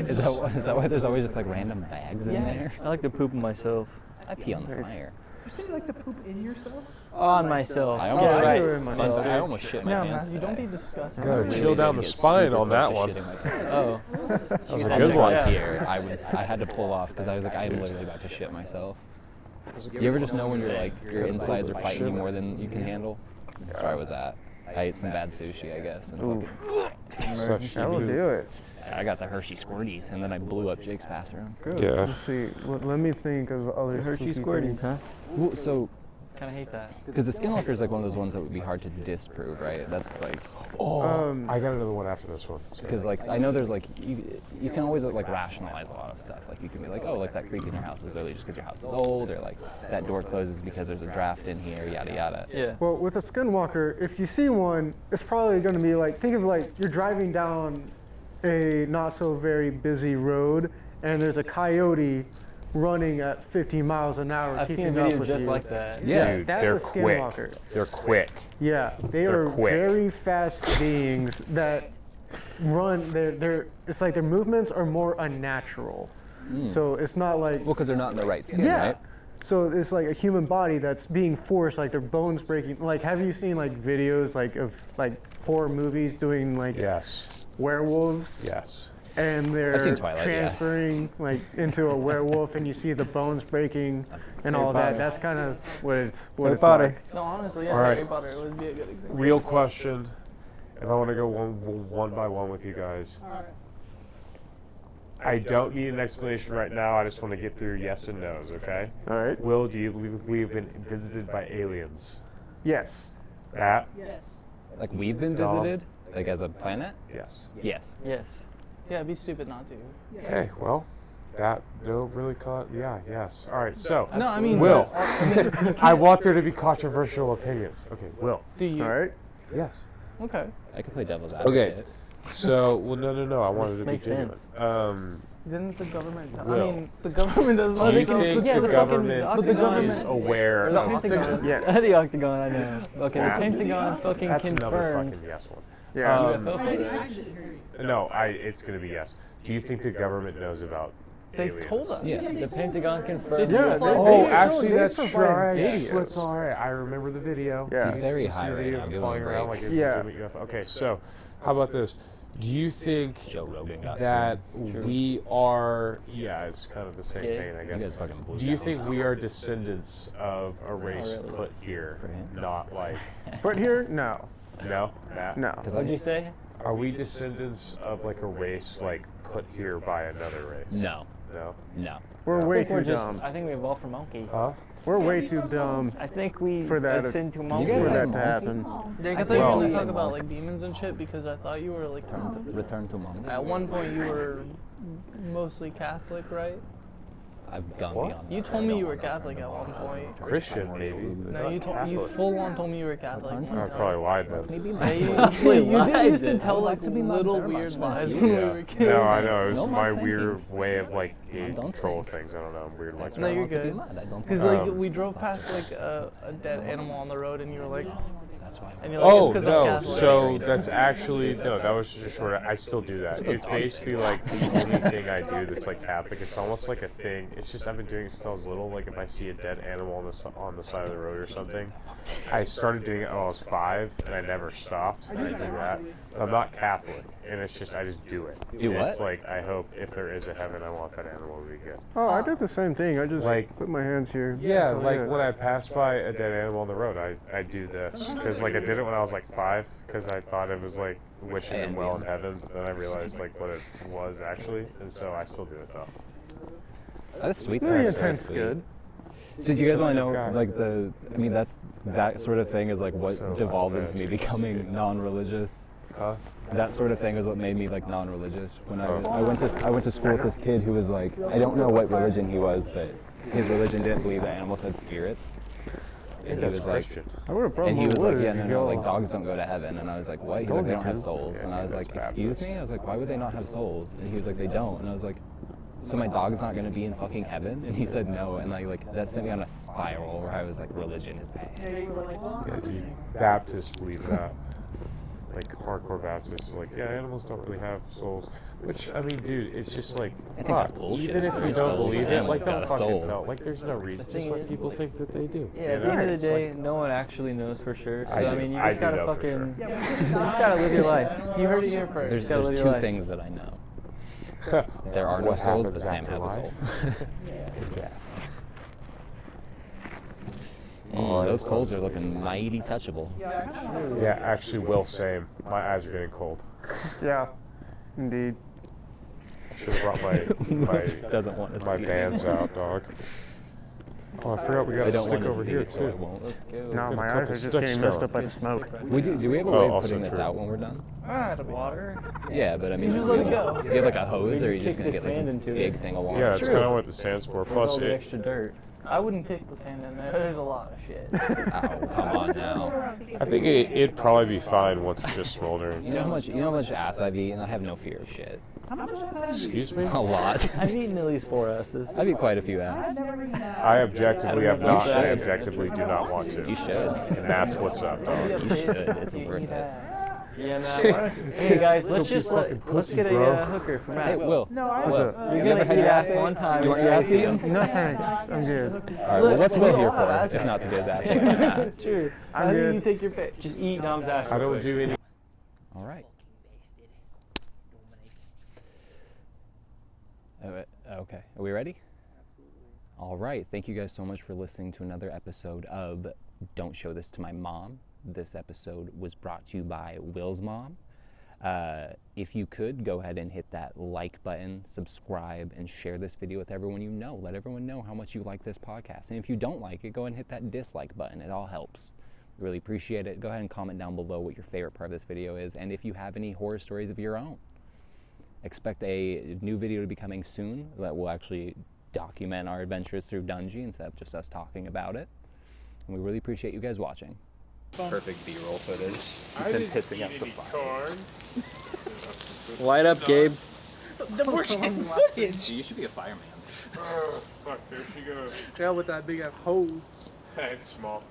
Is that why there's always just like random bags in there? I like to poop myself. I pee on the fire. You like to poop in yourself? On myself. I almost Yeah, shit. I do it myself. I almost shit my No, pants. man, you don't today. be disgusting. Gotta chill Really down did the get spine super on close that to one. shitting my pants. Oh. That was a On good the one. drive here, I had to pull off because I was like, I'm literally about to shit myself. You ever just know when your insides are fighting you more than you can handle? That's where I was at. I ate some bad sushi, I guess. And Ooh. Such That will do it. I got the Hershey Squirties, and then I blew up Jake's bathroom. Good. Yeah. Let's see. Let me think of other Hershey spooky Squirties, things. huh? Well, so, Kind of hate that. because the Skinwalker is like one of those ones that would be hard to disprove, right? That's like, I got another one after this one. because like I know there's like you can always like rationalize a lot of stuff. Like you can be like, oh, like that creak in your house was really just because your house is old, or like that door closes because there's a draft in here, yada yada. Yeah. Well, with a Skinwalker, if you see one, it's probably going to be like, think of like you're driving down a not so very busy road, and there's a coyote running at 50 miles an hour, I've seen a keeping up video with just you. like that. Yeah. Dude, That's they're a quick. Skinwalker. They're quick. Yeah, They're are quick. very fast beings that run. It's like their movements are more unnatural. So it's not like Well, because they're not in the right skin, yeah. right? So it's like a human body that's being forced, like their bones breaking. Like, have you seen like videos like of like horror movies doing like Yes. werewolves? Yes. And they're I've seen Twilight, yeah. transferring like into a werewolf, and you see the bones breaking and all that. Potter. That's kind of what it's Potter. like. No, honestly, yeah, All right. Harry Potter would be a good example. Real question, and I want to go one by one with you guys. All right. I don't need an explanation right now. I just want to get through yes and no's, okay? All right. Will, do you believe we've been visited by aliens? Yes. That? Yes. Like we've been No. visited, like as a planet. Yes. Yes. Yes. Yeah, it'd be stupid not to. Okay, well, that no really caught. Yeah, yes. All right, so. No, I mean, Will. but, I want there to be controversial opinions. Okay, Will. do you? All right. Yes. Okay. I could play devil's Okay. advocate. So, well, no. I wanted This to be makes genuine. sense. Didn't the government? I Will. mean, the government does Do not. you think yeah, the the government fucking Octagon is aware The of Octagon. Yeah. The Octagon, I know. Okay, Yeah. the Pentagon fucking That's another confirmed. fucking yes one. Yeah. UFO footage. No, it's going to be yes. Do you think the government knows about They've aliens? told us. Yeah. The Pentagon confirmed. Yeah, UFO they- Oh, They- actually, they that's provide right. videos. That's all right. I remember the video. Yeah. He's very You see high the right video now. of Give him him a flying around break. like a Yeah. legitimate UFO. Okay, so how about this? Do you think Joe Rogan got that to we are? Yeah, it's kind of the same Yeah. vein, I You guess. guys fucking blew Do you down. think we are descendants of a race really. put here, For him. not like But here, no, no, Matt? no. Because What'd you say? Are we descendants of like a race like put here by another race? No. No. No. We're I way We're too just. dumb. I think we evolved from monkey. Huh? We're way too dumb I think we for that. ascend to You monkey. guys For say that to monkey? happen. Jake, I thought you were Well- going to talk about like demons and shit because I thought you were like. Return to Monday. At one point, you were mostly Catholic, right? I've gone What? beyond. You that. told I me don't you were know. Catholic at one point. Christian maybe. No, you Catholic. full on told me you were Catholic. Return to I probably lied then. Maybe Yeah, you, Honestly, you did lied used to then. tell I'd like like to be my little very weird much lies like when you. we Yeah. were kids. No, I know. It was No, my my weird thinkings. way of like don't control think. things. I don't know. I'm weird like No, that. you're want to be good. mad. I don't Because think- like we drove past like a dead animal on the road and you were like, That's why. and you're like, it's Oh 'cause I'm no! Catholic. So that's actually no. That was just short. I still do that. It's basically like the only thing I do that's like Catholic. It's almost like a thing. It's just I've been doing it since I was little. Like if I see a dead animal on the side of the road or something, I started doing it when I was 5, and I never stopped. And I do that. But I'm not Catholic, and it's just I just do it. Do what? It's like I hope if there is a heaven, I want that animal to be good. Oh, I did the same thing. I just Like- put my hands here. Yeah, Oh, like yeah. when I pass by a dead animal on the road, I do this because like I did it when I was like 5 because I thought it was like wishing them well in heaven, but then I realized like what it was actually, and so I still do it though. That's sweet. The though. That's intent's sweet. good. So do you guys want to know, guy. like I mean, that sort of thing is like what So devolved bad. into me becoming non-religious. Huh? That sort of thing is what made me like non-religious. When Oh. I went to school with this kid who was like, I don't know what religion he was, but his religion didn't believe that animals had spirits. I think And he that's was like, Christian. I would have brought and he more was wood like, yeah, if no, you no, go. like dogs don't go to heaven. And I was like, what? He's like, they don't have souls. Yeah, And I was I like, think that's excuse me? Baptist. I was like, why would they not have souls? And he was like, they don't. And I was like, so my dog's not gonna be in fucking heaven? And he said no. And like that sent me on a spiral where I was like, religion is bad. Yeah, dude. Baptists believe that. Like hardcore Baptists, are like yeah, animals don't really have souls. Which I mean, dude, it's just like I think that's fuck, bullshit. even if you Every don't soul's believe it, animal's like got don't a fucking soul. tell. Like there's no reason. Just thing let is, people like- think that they do. Yeah, you at the know? end of It's the day, like- no one actually knows for sure. So I I, do. mean, you I just do gotta know for fucking, sure. you just gotta live your life. You heard it here first. There's You gotta live two your life. things that I know. There are no What souls, happens but Sam after has a life? soul. Yeah. Those colds are looking mighty touchable. Yeah, actually, Will, same. My eyes are getting cold. Yeah, indeed. Should have brought my Doesn't want to my see bands out, dog. Oh, I forgot we got I a don't stick want to over see here it, so I too. won't. Let's go. No, Got a my couple eyes are just sticks getting messed going. up by the smoke. Do we have a Oh, way of also putting this true. out when we're done? Water. Yeah, but I mean, You just do let you it have- go. do you have like a hose, or are you just Kick gonna the get like sand a into big it. thing of water? Yeah, that's kind of what it stands for. Plus Plus, all the it, extra dirt. I wouldn't kick the sand in there. There's a lot of shit. Oh, come on now. I think it'd probably be fine once it's just smoldering. You know how much ass I've eaten? I have no fear of shit. Excuse me? A lot. I've eaten at least 4 S's. I've eaten quite a few ass. I objectively have not. should. I objectively do not want to. You should. And that's what's up, dog. You should. It's worth it. Yeah, no. Hey guys, let's get a hooker for Matt. Hey, Will. No, I Look, You you're never gonna had eat your ass ass one eaten? time. You want your ass eaten? No thanks, I'm good. All right. Well, what's Will here for? If not to get his ass eaten? True. I'm I good. think you take your pick. Just eat Dom's ass. I don't do any. All right. Okay. Are we ready? All right. Thank you guys so much for listening to another episode of Don't Show This to My Mom. This episode was brought to you by Will's mom. If you could, go ahead and hit that like button, subscribe, and share this video with everyone you know. Let everyone know how much you like this podcast. And if you don't like it, go ahead and hit that dislike button. It all helps. We really appreciate it. Go ahead and comment down below what your favorite part of this video is, and if you have any horror stories of your own. Expect a new video to be coming soon that will actually document our adventures through Dungey instead of just us talking about it. And we really appreciate you guys watching. Perfect B-roll footage. He said pissing up the fire. Light up, Gabe. We're getting footage. You should be a fireman. Fuck, there she goes. Yeah, with that big ass hose. It's small.